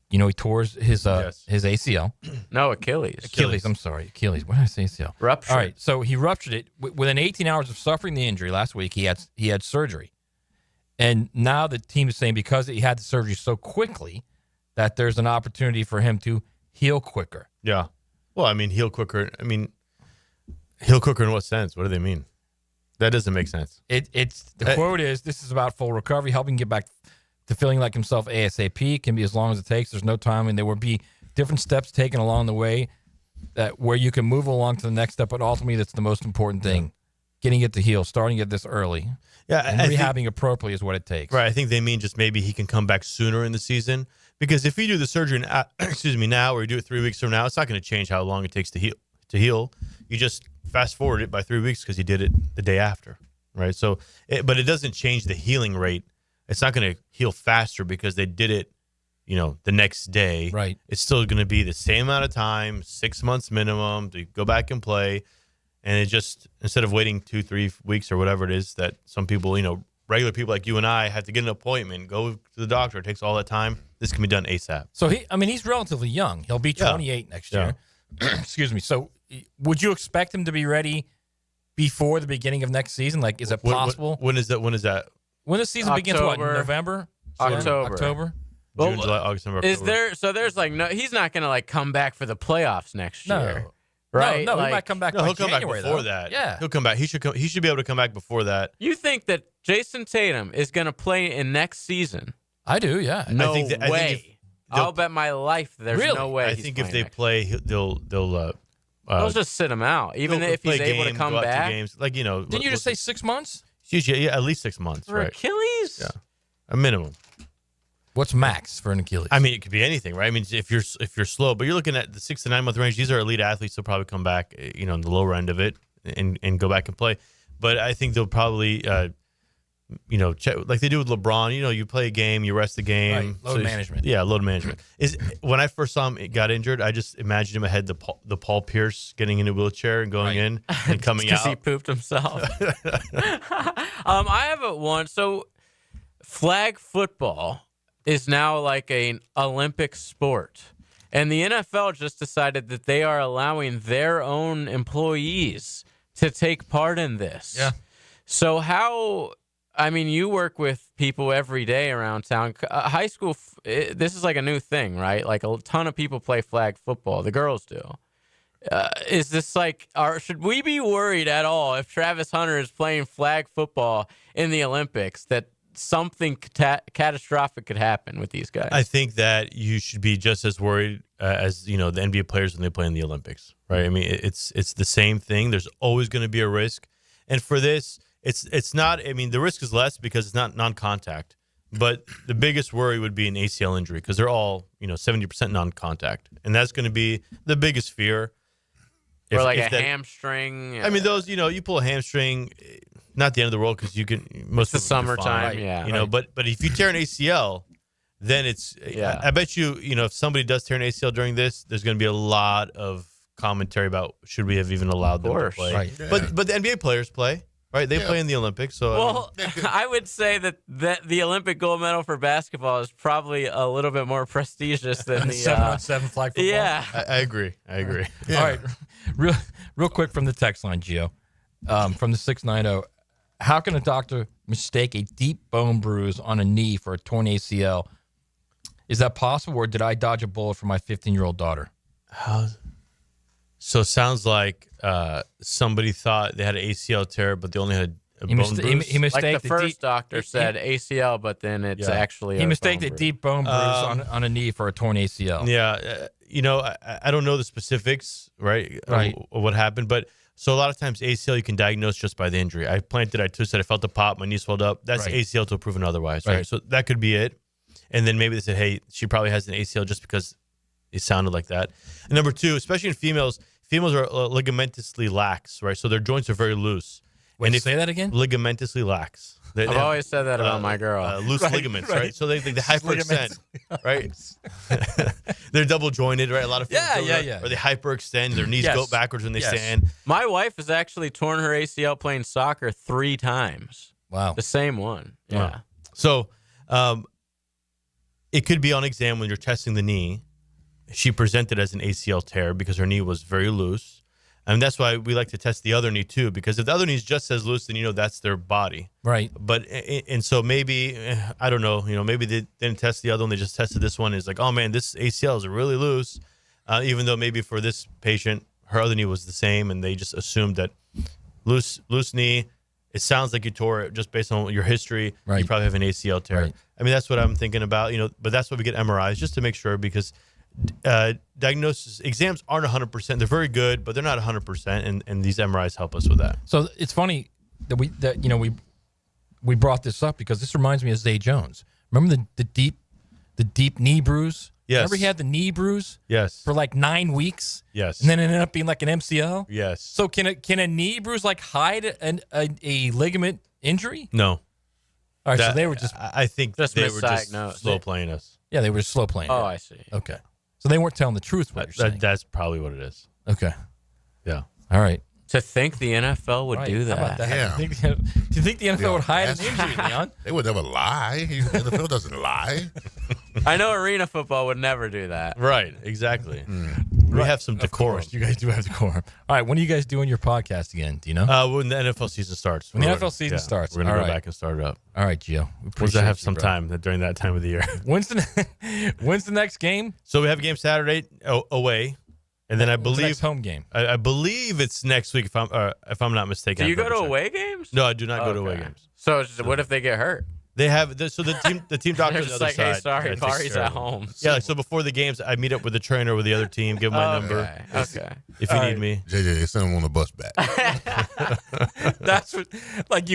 He tore his ACL. No, Achilles. Achilles. I'm sorry, Achilles. What did I say? ACL. Ruptured. All right, so he ruptured it within 18 hours of suffering the injury last week. He had surgery. And now the team is saying because he had the surgery so quickly that there's an opportunity for him to heal quicker. Yeah. Well, heal quicker. Heal quicker in what sense? What do they mean? That doesn't make sense. It's the quote is, "This is about full recovery, helping get back to feeling like himself ASAP. Can be as long as it takes. There's no time, and there will be different steps taken along the way where you can move along to the next step. But ultimately, that's the most important thing: getting it to heal, starting it this early." Yeah, and rehabbing appropriately is what it takes. Right. I think they mean just maybe he can come back sooner in the season, because if you do the surgery now, or you do it 3 weeks from now, it's not going to change how long it takes to heal. You just fast forward it by 3 weeks because he did it the day after, right? So, but it doesn't change the healing rate. It's not going to heal faster because they did it, the next day. Right. It's still going to be the same amount of time, 6 months minimum to go back and play. And it just, instead of waiting 2-3 weeks or whatever it is that some people, regular people like you and I have to get an appointment, go to the doctor, it takes all that time. This can be done ASAP. So he's relatively young. He'll be 28 next year. Excuse me. So would you expect him to be ready before the beginning of next season? Like, is it possible? When is that? When the season begins? What, November? October? Well, June, July, August, September, is October. there? So there's like no. He's not gonna like come back for the playoffs next year. No, Right? No, he might come back. No, by he'll come January, back before though. that. Yeah, he'll come back. He should be able to come back before that. You think that Jason Tatum is going to play in next season? I do. Yeah. No I think way. I'll bet my life there's no way. I think if they play, they'll just sit him out, even if he's able to come back. Games. Didn't you just say 6 months? Usually, at least 6 months, For right? Achilles? Yeah, a minimum. What's max for an Achilles? It could be anything, right? If you're slow, but you're looking at the 6 to 9 month range. These are elite athletes. They'll probably come back, in the lower end of it, and go back and play. But I think they'll probably, check, like they do with LeBron. You play a game, you rest the game. Right. Load management. Yeah, load management. When I first saw him got injured, I just imagined him ahead the Paul Pierce getting in a wheelchair and going in and coming out because he pooped himself. I have one. So flag football is now like an Olympic sport. And the NFL just decided that they are allowing their own employees to take part in this. Yeah. So you work with people every day around town. High school, this is like a new thing, right? Like a ton of people play flag football. The girls do. Is this should we be worried at all if Travis Hunter is playing flag football in the Olympics that something catastrophic could happen with these guys? I think that you should be just as worried as the NBA players when they play in the Olympics, right? It's the same thing. There's always going to be a risk, and for this, it's not. The risk is less because it's not non-contact, But the biggest worry would be an ACL injury because they're all 70% non-contact, and that's going to be the biggest fear. Or like a hamstring. I mean, those you pull a hamstring, not the end of the world because you can most of the summertime, But if you tear an ACL, then it's I bet you if somebody does tear an ACL during this, there's going to be a lot of commentary about should we have even allowed them to play. Right. Yeah. But the NBA players play. Right, they play in the Olympics. So I would say that the Olympic gold medal for basketball is probably a little bit more prestigious than the 7-on-7 flag football. Yeah, I agree. Yeah. All right, real quick from the text line, Gio, from the 690. How can a doctor mistake a deep bone bruise on a knee for a torn ACL? Is that possible, or did I dodge a bullet for my 15-year-old daughter? So it sounds like somebody thought they had an ACL tear, but they only had a bone bruise. He mistaked like the first doctor said ACL, but then it's actually he mistaked a deep bone bruise on a knee for a torn ACL. Yeah, I don't know the specifics, right? Of what happened, but so a lot of times ACL you can diagnose just by the injury. I twisted, I felt a pop, my knee swelled up. That's ACL till proven otherwise, right? So that could be it. And then maybe they said, hey, she probably has an ACL just because it sounded like that. And number two, especially in females are ligamentously lax, right? So their joints are very loose. Wait, and say that again? Ligamentously lax. I've always said that about my girl. Loose ligaments, right? So they hyperextend, right? They're double jointed, right? A lot of females or they hyperextend. Their knees go backwards when they stand. My wife has actually torn her ACL playing soccer 3 times. Wow. The same one. Yeah. Wow. So it could be on exam when you're testing the knee. She presented as an ACL tear because her knee was very loose. And that's why we like to test the other knee too, because if the other knee is just as loose, then that's their body. Right. But, and so maybe, I don't know, maybe they didn't test the other one, they just tested this one. It's like, oh man, this ACL is really loose. Even though maybe for this patient, her other knee was the same, and they just assumed that loose knee, it sounds like you tore it just based on your history. Right. You probably have an ACL tear. Right. I mean, that's what I'm thinking about, but that's why we get MRIs, just to make sure, because diagnosis exams aren't 100%. They're very good, but they're not 100%, and these MRIs help us with that. So it's funny that we brought this up because this reminds me of Zay Jones. Remember the deep knee bruise? Yes. Remember he had the knee bruise? Yes. For like 9 weeks? Yes. And then it ended up being like an MCL? Yes. So can a knee bruise like hide a ligament injury? No. All right, so they were just... I think just they were just misdiagnosed. slow playing us. Yeah, they were just slow playing. Oh, I see. Okay. So they weren't telling the truth, what you're saying. That's probably what it is. Okay. Yeah. All right. To think the NFL would do that. How about that? Yeah. Do you think the NFL would hide an injury, Leon? They would never lie. The NFL doesn't lie. I know arena football would never do that. Right. Exactly. We have some decorum. You guys do have decorum. All right. When are you guys doing your podcast again? Do you know? When the NFL season starts. When the NFL season starts. We're going to go back and start it up. All right, Gio. We'll have some time during that time of the year. When's the next game? So we have a game Saturday away. And then I believe next home game. I believe it's next week if I'm not mistaken. Do you go to away games? No, I do not go to away games. So what if they get hurt? They have the team doctor on the other like, side. Hey, sorry, Kari's at home. Yeah, so before the games, I meet up with the trainer with the other team, give him my number. Okay. If you need me. JJ, send him on the bus back. That's what,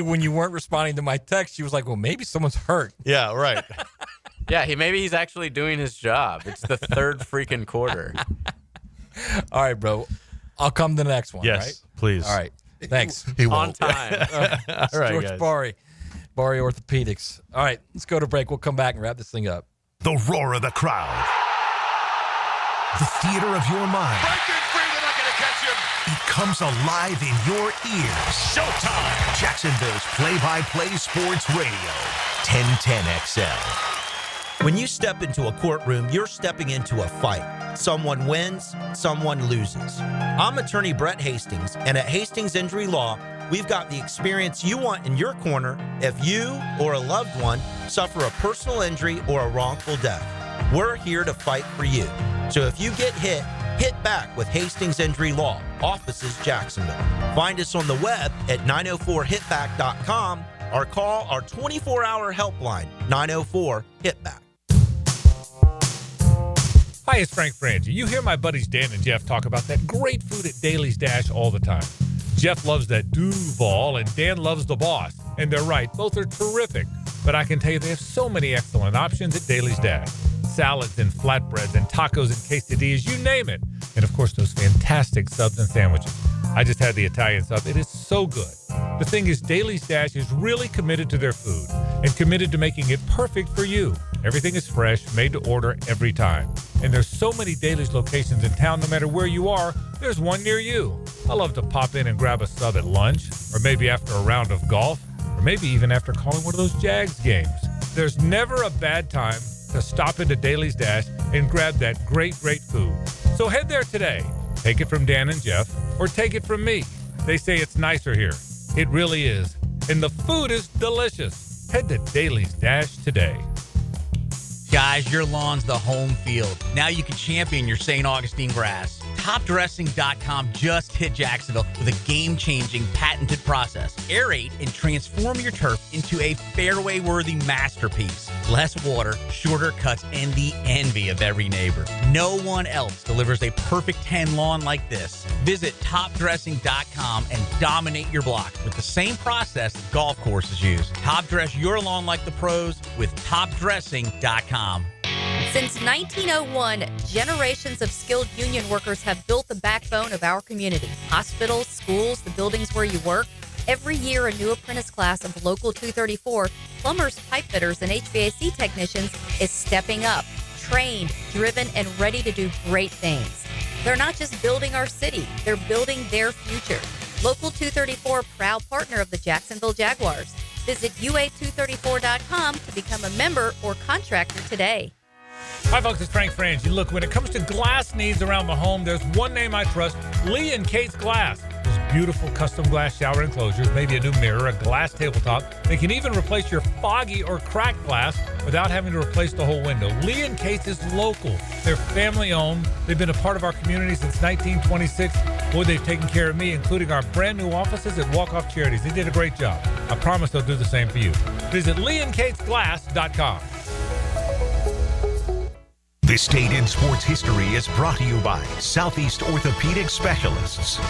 when you weren't responding to my text, she was like, well, maybe someone's hurt. Yeah, right. Yeah, maybe he's actually doing his job. It's the third freaking quarter. All right, bro. I'll come to the next one. Yes, right? please. All right. Thanks. On time. All right, George guys. Bari Orthopedics. All right, let's go to break. We'll come back and wrap this thing up. The roar of the crowd. The theater of your mind. Breaking free, they're not going to catch him. It comes alive in your ears. Showtime. Jacksonville's play-by-play sports radio. 1010XL. When you step into a courtroom, you're stepping into a fight. Someone wins, someone loses. I'm attorney Brett Hastings, and at Hastings Injury Law, we've got the experience you want in your corner if you or a loved one suffer a personal injury or a wrongful death. We're here to fight for you. So if you get hit, hit back with Hastings Injury Law, offices Jacksonville. Find us on the web at 904hitback.com or call our 24-hour helpline, 904-HITBACK. Hi, it's Frank Frangie. You hear my buddies Dan and Jeff talk about that great food at Daly's Dash all the time. Jeff loves that Duval, and Dan loves the Boss. And they're right, both are terrific. but I can tell you they have so many excellent options at Daly's Dash. Salads and flatbreads and tacos and quesadillas, you name it. And of course, those fantastic subs and sandwiches. I just had the Italian sub. It is so good. The thing is, Daly's Dash is really committed to their food and committed to making it perfect for you. Everything is fresh, made to order every time. And there's so many Daly's locations in town, no matter where you are, there's one near you. I love to pop in and grab a sub at lunch, or maybe after a round of golf, or maybe even after calling one of those Jags games. There's never a bad time to stop into Daly's Dash and grab that great food. So head there today. Take it from Dan and Jeff, or take it from me. They say it's nicer here. It really is. And the food is delicious. Head to Daly's Dash today. Guys, your lawn's the home field. Now you can champion your St. Augustine grass. TopDressing.com just hit Jacksonville with a game-changing patented process. Aerate and transform your turf into a fairway-worthy masterpiece. Less water, shorter cuts, and the envy of every neighbor. No one else delivers a perfect 10 lawn like this. Visit TopDressing.com and dominate your block with the same process that golf courses use. Top dress your lawn like the pros with TopDressing.com. Since 1901, generations of skilled union workers have built the backbone of our community. Hospitals, schools, the buildings where you work. Every year, a new apprentice class of Local 234, plumbers, pipe fitters, and HVAC technicians is stepping up, trained, driven, and ready to do great things. They're not just building our city, they're building their future. Local 234, proud partner of the Jacksonville Jaguars. Visit UA234.com to become a member or contractor today. Hi, folks. It's Frank Frangie. Look, when it comes to glass needs around the home, there's one name I trust, Lee and Kate's Glass. Those beautiful custom glass shower enclosures, maybe a new mirror, a glass tabletop. They can even replace your foggy or cracked glass without having to replace the whole window. Lee and Kate's is local. They're family-owned. They've been a part of our community since 1926. Boy, they've taken care of me, including our brand-new offices at Walk-Off Charities. They did a great job. I promise they'll do the same for you. Visit LeeandKatesGlass.com. This Date in Sports History is brought to you by Southeast Orthopedic Specialists.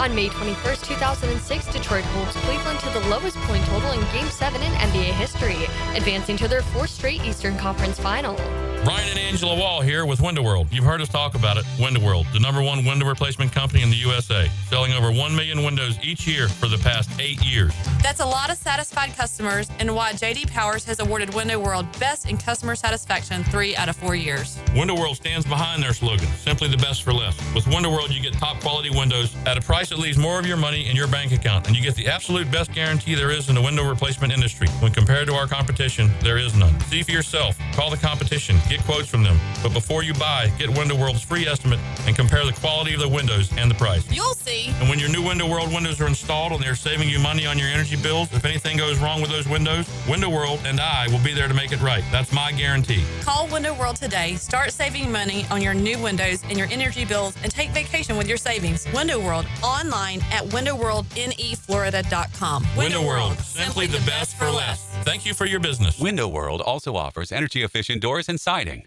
On May 21st, 2006, Detroit holds Cleveland to the lowest point total in Game 7 in NBA history, advancing to their fourth straight Eastern Conference Final. Brian and Angela Wall here with Window World. You've heard us talk about it. Window World, the #1 window replacement company in the USA, selling over 1 million windows each year for the past 8 years. That's a lot of satisfied customers, and why J.D. Powers has awarded Window World Best in Customer Satisfaction 3 out of 4 years. Window World stands behind their slogan, simply the best for less. With Window World, you get top quality windows at a price that leaves more of your money in your bank account, and you get the absolute best guarantee there is in the window replacement industry. When compared to our competition, there is none. See for yourself. Call the competition. Get quotes from them. But before you buy, get Window World's free estimate and compare the quality of the windows and the price. You'll see. And when your new Window World windows are installed and they're saving you money on your energy bills, if anything goes wrong with those windows, Window World and I will be there to make it right. That's my guarantee. Call Window World today. Start saving money on your new windows and your energy bills, and take vacation with your savings. Window World, online at windowworldneflorida.com. Window World, simply the best for less. Thank you for your business. Window World also offers energy-efficient doors and siding.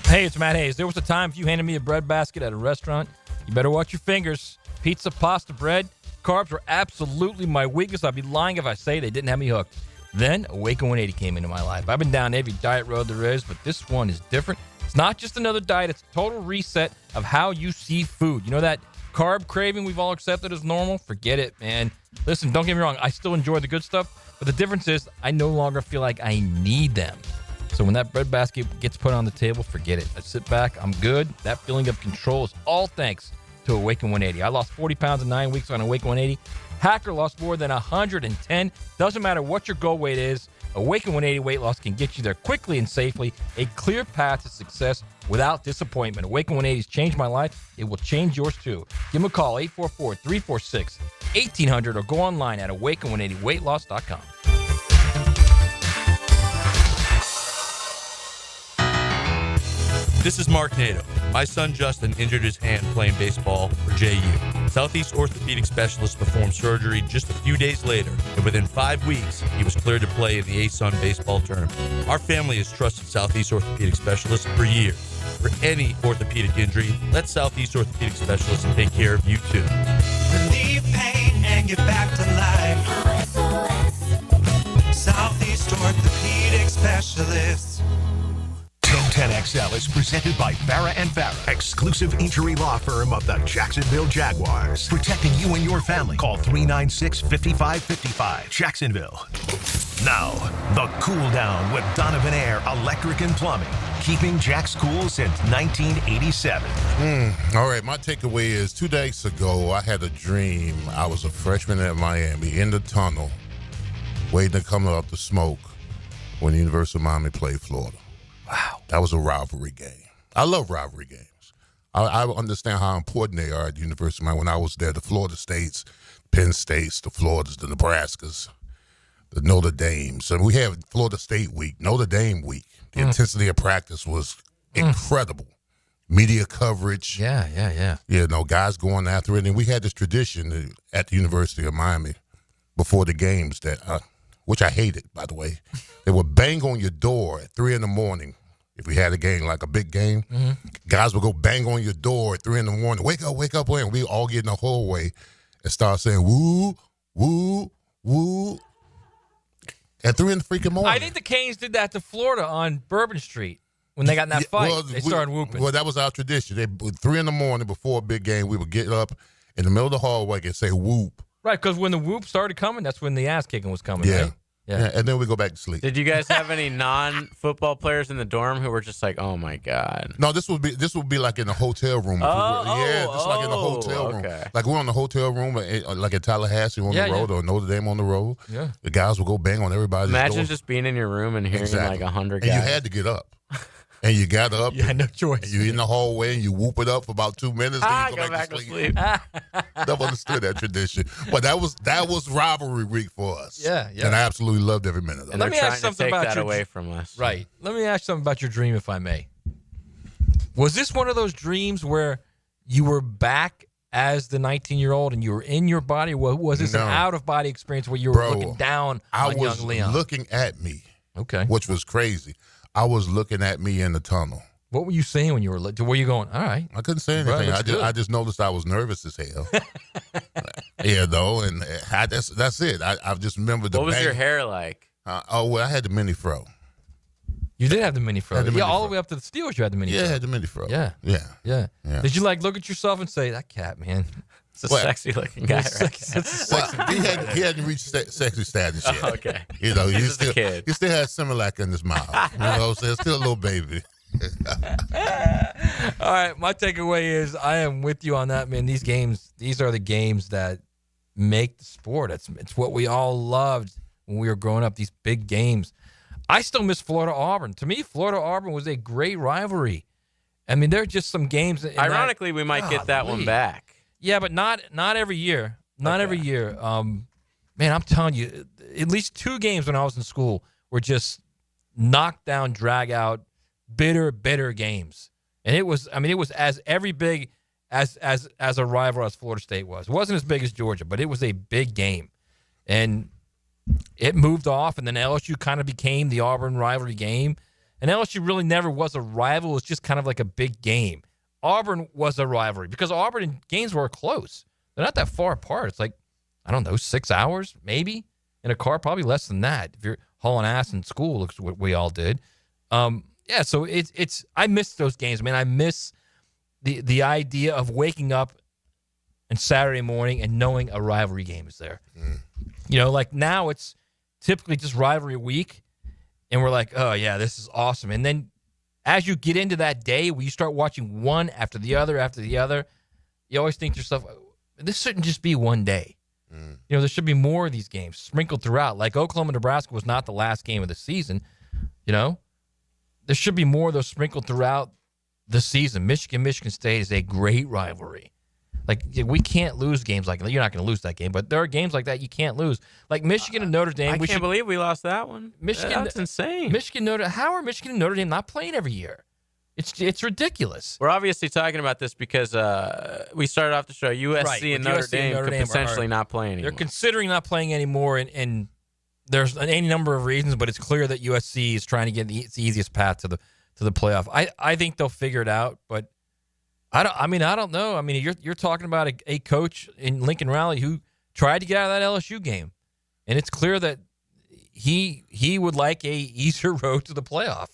Hey, it's Matt Hayes. There was a time if you handed me a bread basket at a restaurant, you better watch your fingers. Pizza, pasta, bread, carbs were absolutely my weakness. I'd be lying if I say they didn't have me hooked. Then Awaken 180 came into my life. I've been down every diet road there is, but this one is different. It's not just another diet. It's a total reset of how you see food. You know that carb craving we've all accepted as normal? Forget it, man. Listen, don't get me wrong. I still enjoy the good stuff, but the difference is I no longer feel like I need them. So when that bread basket gets put on the table, forget it. I sit back. I'm good. That feeling of control is all thanks to Awaken 180. I lost 40 pounds in 9 weeks on Awaken 180. Hacker lost more than 110. Doesn't matter what your goal weight is. Awaken 180 weight loss can get you there quickly and safely. A clear path to success without disappointment. Awaken 180's changed my life. It will change yours too. Give them a call, 844-346-1800, or go online at awaken180weightloss.com. This is Mark Nato. My son Justin injured his hand playing baseball for JU. Southeast Orthopedic Specialists performed surgery just a few days later, and within 5 weeks, he was cleared to play in the ASUN baseball tournament. Our family has trusted Southeast Orthopedic Specialists for years. For any orthopedic injury, let Southeast Orthopedic Specialists take care of you too. Relieve pain and get back to life. Southeast Just orthopedic specialists. 1010XL is presented by Farah and Farah, exclusive injury law firm of the Jacksonville Jaguars. Protecting you and your family. Call 396-5555. Jacksonville. Now, the cool down with Donovan Air Electric and Plumbing. Keeping Jack's cool since 1987. All right, my takeaway is 2 days ago, I had a dream. I was a freshman at Miami in the tunnel, waiting to come up the smoke when the University of Miami played Florida. Wow. That was a rivalry game. I love rivalry games. I understand how important they are at the University of Miami. When I was there, the Florida States, Penn States, the Floridas, the Nebraskas, the Notre Dames. And we have Florida State week, Notre Dame week. The intensity of practice was incredible. Media coverage. Yeah. You know, guys going after it. And we had this tradition at the University of Miami before the games that, which I hated, by the way. They would bang on your door at 3 in the morning. If we had a game, like a big game, guys would go bang on your door at 3 in the morning. Wake up, wake up. And we all get in the hallway and start saying, woo, woo, woo. At 3 in the freaking morning. I think the Canes did that to Florida on Bourbon Street when they got in that fight. They started whooping. Well, that was our tradition. 3 in the morning before a big game, we would get up in the middle of the hallway and say whoop. Right, because when the whoop started coming, that's when the ass kicking was coming. Yeah. Right? Yeah, and then we go back to sleep. Did you guys have any non-football players in the dorm who were just like, "Oh my god"? No, this would be like in the hotel room. Just like in the hotel room. Like we're on the hotel room, like at Tallahassee on the road or Notre Dame on the road. Yeah, the guys would go bang on everybody's Imagine doors. just being in your room and hearing like 100 guys. And you had to get up. And you got up. You had no choice. You're in the hallway and you whoop it up for about 2 minutes. Then you go back to sleep. Never understood that tradition. But that was rivalry week for us. Yeah. And I absolutely loved every minute of it. And they're trying to take that away from us. Right. Let me ask something about your dream, if I may. Was this one of those dreams where you were back as the 19-year-old and you were in your body? Or was this an out-of-body experience where you were looking down on young Leon? I was looking at me. Okay. Which was crazy. I was looking at me in the tunnel. What were you saying when you were? Were you going? All right. I couldn't say anything. I just noticed I was nervous as hell. And that's it. I just remember the. What was your hair like? I had the mini fro. You did have the mini fro. All the way up to the Steelers. You had the mini fro. Yeah, I had the mini fro. Yeah. Did you look at yourself and say, "That cat, man"? It's a sexy looking guy, right? He hadn't reached sexy status yet. Okay. You know, He's just a kid. He still has Similac in his mouth. You know what I'm saying? Still a little baby. All right. My takeaway is I am with you on that, man. These are the games that make the sport. It's what we all loved when we were growing up, these big games. I still miss Florida-Auburn. To me, Florida-Auburn was a great rivalry. I mean, there are just some games. Ironically, we might get that one back. Yeah, but not every year. Not every year. Man, I'm telling you, at least 2 games when I was in school were just knockdown, drag out, bitter games. And it was as every big as a rival as Florida State was. It wasn't as big as Georgia, but it was a big game. And it moved off, and then LSU kind of became the Auburn rivalry game. And LSU really never was a rival. It was just kind of like a big game. Auburn was a rivalry because Auburn and Gainesville are close. They're not that far apart. It's like, I don't know, 6 hours maybe in a car, probably less than that. If you're hauling ass in school, looks what we all did. So it's I miss those games, man. I miss the idea of waking up on Saturday morning and knowing a rivalry game is there. You know, like now it's typically just rivalry week, and we're like, oh yeah, this is awesome. And then as you get into that day where you start watching one after the other, you always think to yourself, this shouldn't just be one day. You know, there should be more of these games sprinkled throughout. Like Oklahoma-Nebraska was not the last game of the season. You know, there should be more of those sprinkled throughout the season. Michigan State is a great rivalry. Like, we can't lose games like that. You're not going to lose that game, but there are games like that you can't lose. Like Michigan and Notre Dame. I can't believe we lost that one. That's insane. How are Michigan and Notre Dame not playing every year? It's ridiculous. We're obviously talking about this because we started off the show. USC and Notre Dame could potentially not play anymore. They're considering not playing anymore, and there's any number of reasons, but it's clear that USC is trying to get the easiest path to the playoff. I think they'll figure it out, but I don't know. I mean, you're talking about a coach in Lincoln Riley who tried to get out of that LSU game, and it's clear that he would like a easier road to the playoff.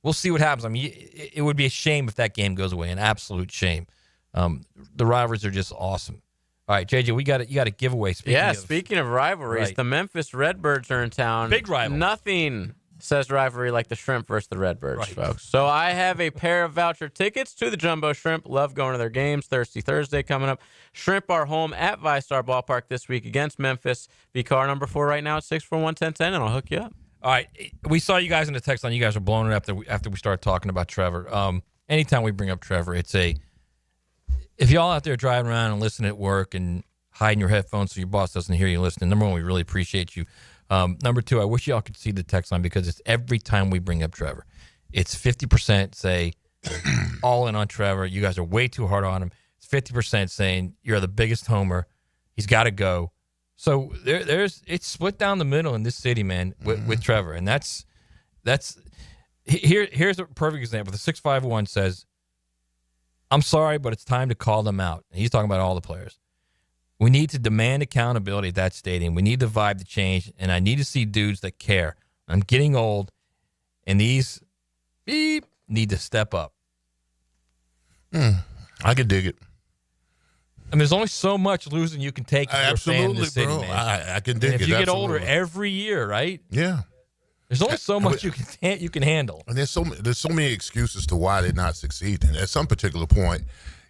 We'll see what happens. I mean, it would be a shame if that game goes away. An absolute shame. The rivalries are just awesome. All right, JJ, you got a giveaway. Speaking of rivalries, Right. the Memphis Redbirds are in town. Big rival. Nothing says rivalry like the Shrimp versus the Redbirds, folks. So I have a pair of voucher tickets to the Jumbo Shrimp. Love going to their games. Thirsty Thursday coming up. Shrimp are home at VyStar Ballpark this week against Memphis. Be car number 4 right now at 641-1010, and I'll hook you up. All right, we saw you guys in the text line. You guys are blowing it up after we started talking about Trevor. Anytime we bring up Trevor, if y'all out there driving around and listening at work and hiding your headphones so your boss doesn't hear you listening, number one, we really appreciate you. Number two, I wish y'all could see the text line because it's every time we bring up Trevor. It's 50% say all in on Trevor. You guys are way too hard on him. It's 50% saying you're the biggest homer. He's got to go. So it's split down the middle in this city, man, with Trevor. And here's a perfect example. The 651 says, I'm sorry, but it's time to call them out. And he's talking about all the players. We need to demand accountability at that stadium. We need the vibe to change, and I need to see dudes that care. I'm getting old, and these need to step up. I can dig it. I mean, there's only so much losing you can take. Absolutely, in the city, bro. Man. I can dig and it. If you get absolutely. older every year, right? Yeah. There's only so much you can handle. And there's so many excuses to why they're not succeeding. At some particular point,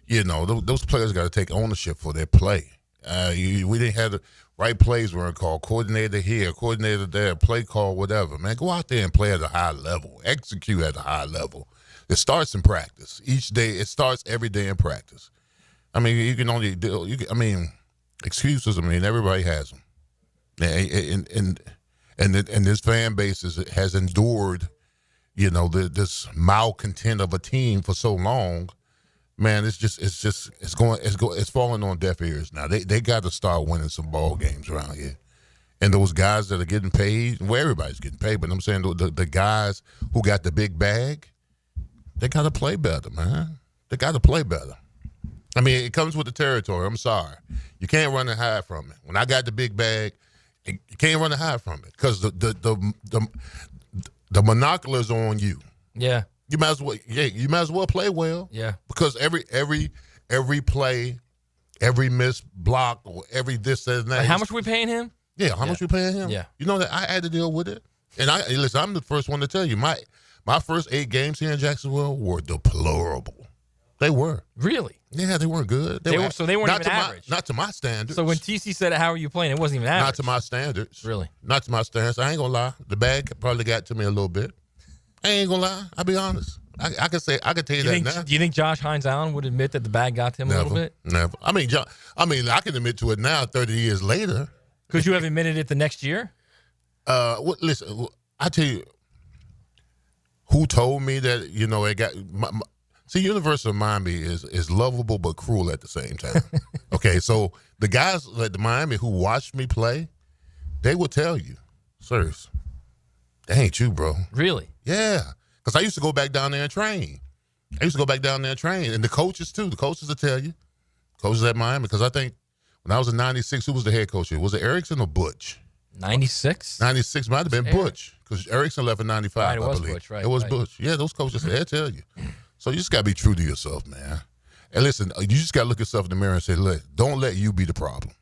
those players got to take ownership for their play. We didn't have the right plays weren't called. Coordinator here, coordinator there, play call, whatever. Man, go out there and play at a high level. Execute at a high level. It starts in practice. Each day, it starts every day in practice. I mean, you can only do. Excuses. I mean, everybody has them. And this fan base has endured, this malcontent of a team for so long. Man, it's falling on deaf ears now. They got to start winning some ball games around here. And those guys that are getting paid, well, everybody's getting paid, but I'm saying the guys who got the big bag, they got to play better, man. They got to play better. I mean, it comes with the territory. I'm sorry. You can't run and hide from it. When I got the big bag, you can't run and hide from it because the monoculars are on you. Yeah. You might as well play well. Yeah. Because every play, every missed block, or every this and that. Like how much we paying him? Yeah, how much we paying him? Yeah. You know that I had to deal with it. And listen, I'm the first one to tell you, my first 8 games here in Jacksonville were deplorable. They were. Really? Yeah, they weren't good. They weren't even average. Not to my standards. So when TC said, how are you playing? It wasn't even average. Not to my standards. Really? Not to my standards. I ain't going to lie. The bag probably got to me a little bit. I ain't going to lie. I'll be honest. I can tell you that now. Do you think Josh Hines Allen would admit that the bag got to him a little bit? Never. I mean, I can admit to it now 30 years later. Could you have admitted it the next year? Listen, I tell you, who told me that, it got see, University of Miami is lovable but cruel at the same time. Okay, so the guys at the Miami who watched me play, they will tell you, sirs, that ain't you, bro. Really? Yeah, because I used to go back down there and train. And the coaches too. The coaches will tell you, coaches at Miami, because I think when I was in '96, who was the head coach here? Was it Erickson or Butch? 96? 96 might have been Butch, because Erickson left in '95. Right, it was I believe. Butch, right? It was right. Butch. Yeah, those coaches, they'll tell you. So you just got to be true to yourself, man. And listen, you just got to look yourself in the mirror and say, look, don't let you be the problem.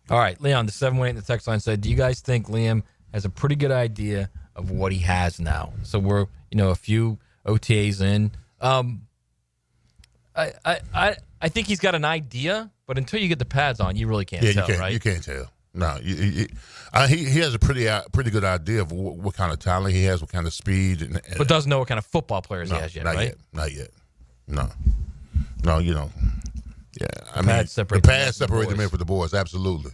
All right, Leon, the 718 in the text line said, do you guys think Liam has a pretty good idea of what he has now? So we're, a few OTAs in. I think he's got an idea, but until you get the pads on, you really can't tell, right? You can't tell. No, he has a pretty good idea of what kind of talent he has, what kind of speed, and but doesn't know what kind of football players he has yet, right? Not yet. No, yeah. I mean, the pads separate the men from the boys. Absolutely.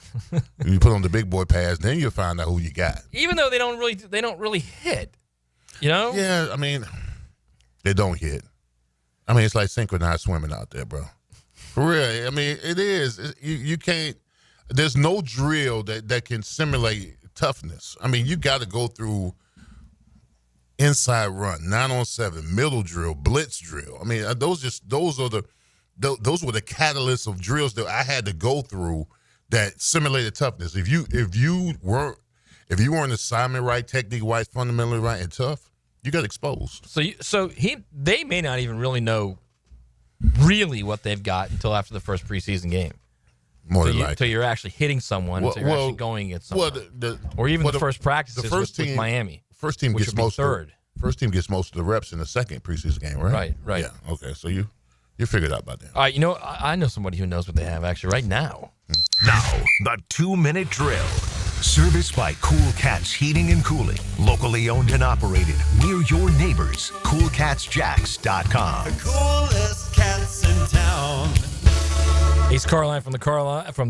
You put on the big boy pads, then you'll find out who you got. Even though they don't really hit, Yeah, I mean, they don't hit. I mean, it's like synchronized swimming out there, bro. For real. I mean, it is. You can't. There's no drill that can simulate toughness. I mean, you got to go through inside run, 9-on-7, middle drill, blitz drill. I mean, those were the catalysts of drills that I had to go through that simulated toughness. If you If you weren't assignment right, technique right, fundamentally right, and tough, you got exposed. They may not even really know really what they've got until after the first preseason game. More than likely. Until you're actually hitting someone, until you're actually going at someone. Or even the first practices with Miami. First team which gets would be most third. First team gets most of the reps in the second preseason game, right? Right. Yeah. Okay. So you figured out by then. All right. You know, I know somebody who knows what they have actually right now. Now, the 2-minute drill. Serviced by Cool Cats Heating and Cooling. Locally owned and operated. Near your neighbors. CoolCatsJacks.com. The coolest cats in town. Ace Carline from the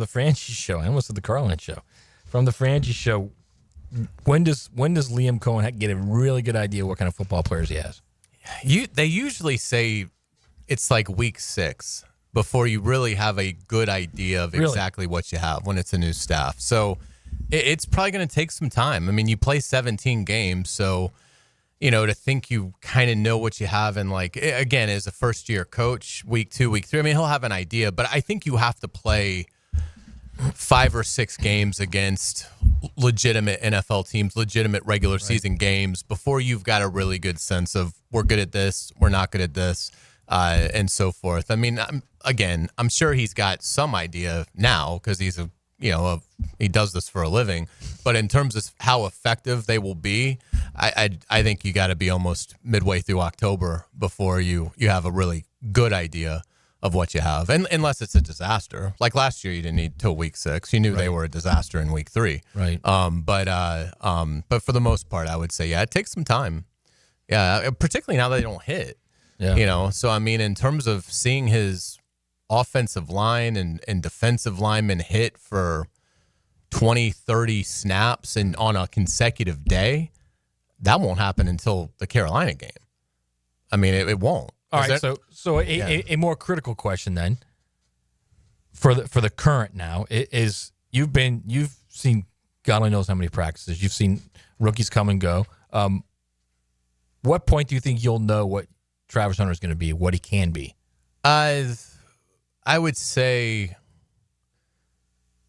Frangie Show. I almost said the Carline Show. From the Frangie Show. When does Liam Cohen get a really good idea what kind of football players he has? They usually say it's like week 6 before you really have a good idea of exactly what you have when it's a new staff. So it's probably going to take some time. I mean, you play 17 games, so to think you kind of know what you have, and again, as a first-year coach, week 2, week 3, I mean, he'll have an idea, but I think you have to play 5 or 6 games against legitimate NFL teams, legitimate regular season games before you've got a really good sense of we're good at this, we're not good at this, and so forth. I mean, I'm sure he's got some idea now because he's he does this for a living, but in terms of how effective they will be, I think you got to be almost midway through October before you have a really good idea of what you have, and unless it's a disaster. Like last year, you didn't need till week 6. You knew they were a disaster in week 3. Right. But for the most part, I would say, it takes some time. Yeah, particularly now that they don't hit. Yeah. So I mean, in terms of seeing his offensive line and defensive linemen hit for 20, 30 snaps and on a consecutive day, that won't happen until the Carolina game. I mean, it won't. All right, so a more critical question then for the current now is you've seen God only knows how many practices. You've seen rookies come and go. What point do you think you'll know what Travis Hunter is going to be, what he can be? I would say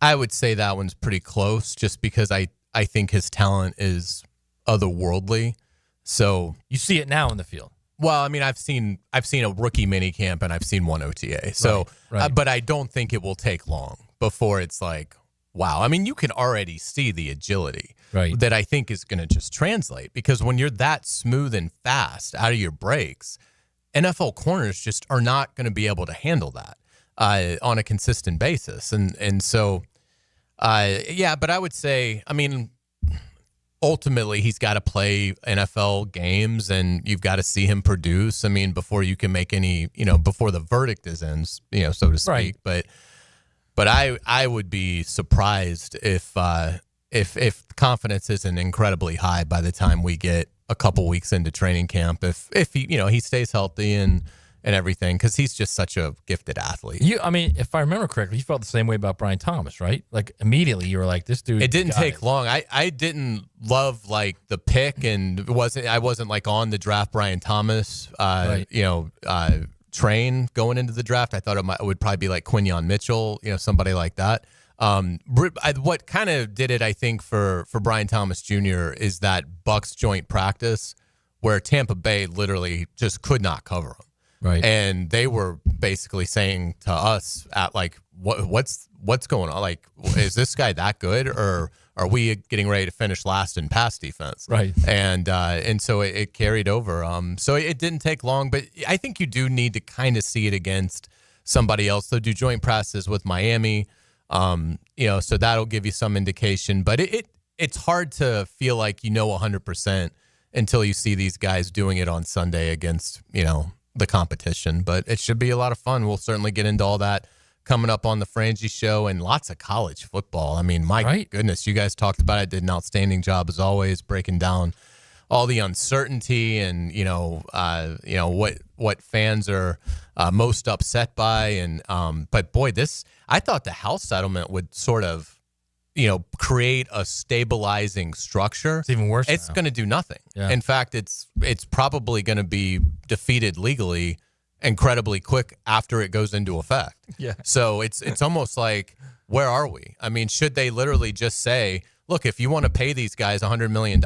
that one's pretty close, just because I think his talent is otherworldly. So you see it now in the field. Well, I mean, I've seen a rookie mini camp and I've seen one OTA. So, right. But I don't think it will take long before it's like, wow. I mean, you can already see the agility that I think is going to just translate, because when you're that smooth and fast out of your breaks, NFL corners just are not going to be able to handle that on a consistent basis. And so, but I would say, I mean, ultimately, he's got to play NFL games, and you've got to see him produce. I mean, before you can make any, before the verdict is in, so to speak. Right. But I would be surprised if confidence isn't incredibly high by the time we get a couple weeks into training camp. If he stays healthy and everything, because he's just such a gifted athlete. I mean, if I remember correctly, you felt the same way about Brian Thomas, right? Like immediately you were like, this dude. It didn't take long. I didn't love the pick, and I wasn't like on the draft Brian Thomas train going into the draft. I thought it would probably be like Quinyon Mitchell, somebody like that. What kind of did it, I think, for Brian Thomas Jr. is that Bucks joint practice where Tampa Bay literally just could not cover him. Right. And they were basically saying to us at what's going on? Like, is this guy that good, or are we getting ready to finish last in pass defense? Right. And so it carried over. So it didn't take long, but I think you do need to kind of see it against somebody else. They'll do joint practices with Miami. So that'll give you some indication, but it's hard to feel like 100% until you see these guys doing it on Sunday against, the competition. But it should be a lot of fun. We'll certainly get into all that coming up on the Frangie Show, and lots of college football. I mean, my goodness, you guys talked about it, did an outstanding job as always, breaking down all the uncertainty and, what fans are most upset by. And, but boy, I thought the House settlement would sort of, create a stabilizing structure. It's even worse. It's going to do nothing. Yeah. In fact, it's probably going to be defeated legally incredibly quick after it goes into effect. Yeah. So it's almost like, where are we? I mean, should they literally just say, look, if you want to pay these guys $100 million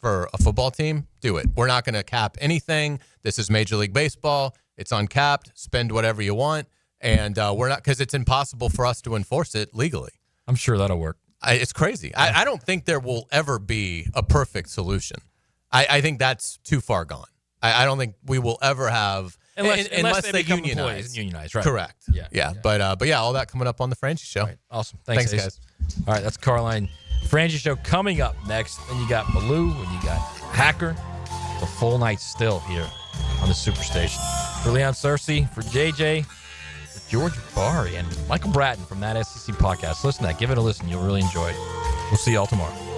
for a football team, do it. We're not going to cap anything. This is Major League Baseball. It's uncapped. Spend whatever you want. And we're not, because it's impossible for us to enforce it legally. I'm sure that'll work. It's crazy. Yeah. I don't think there will ever be a perfect solution. I think that's too far gone. I don't think we will ever have, unless they unionize. Right. Correct. Yeah. But all that coming up on the Frangie Show. Right. Awesome. Thanks, guys. All right, that's Carline Frangie Show coming up next. Then you got Malou and you got Hacker. The full night still here on the Superstation. For Leon Cersei, for JJ, for George Barry, and Michael Bratton from that SEC podcast. Listen to that. Give it a listen. You'll really enjoy it. We'll see y'all tomorrow.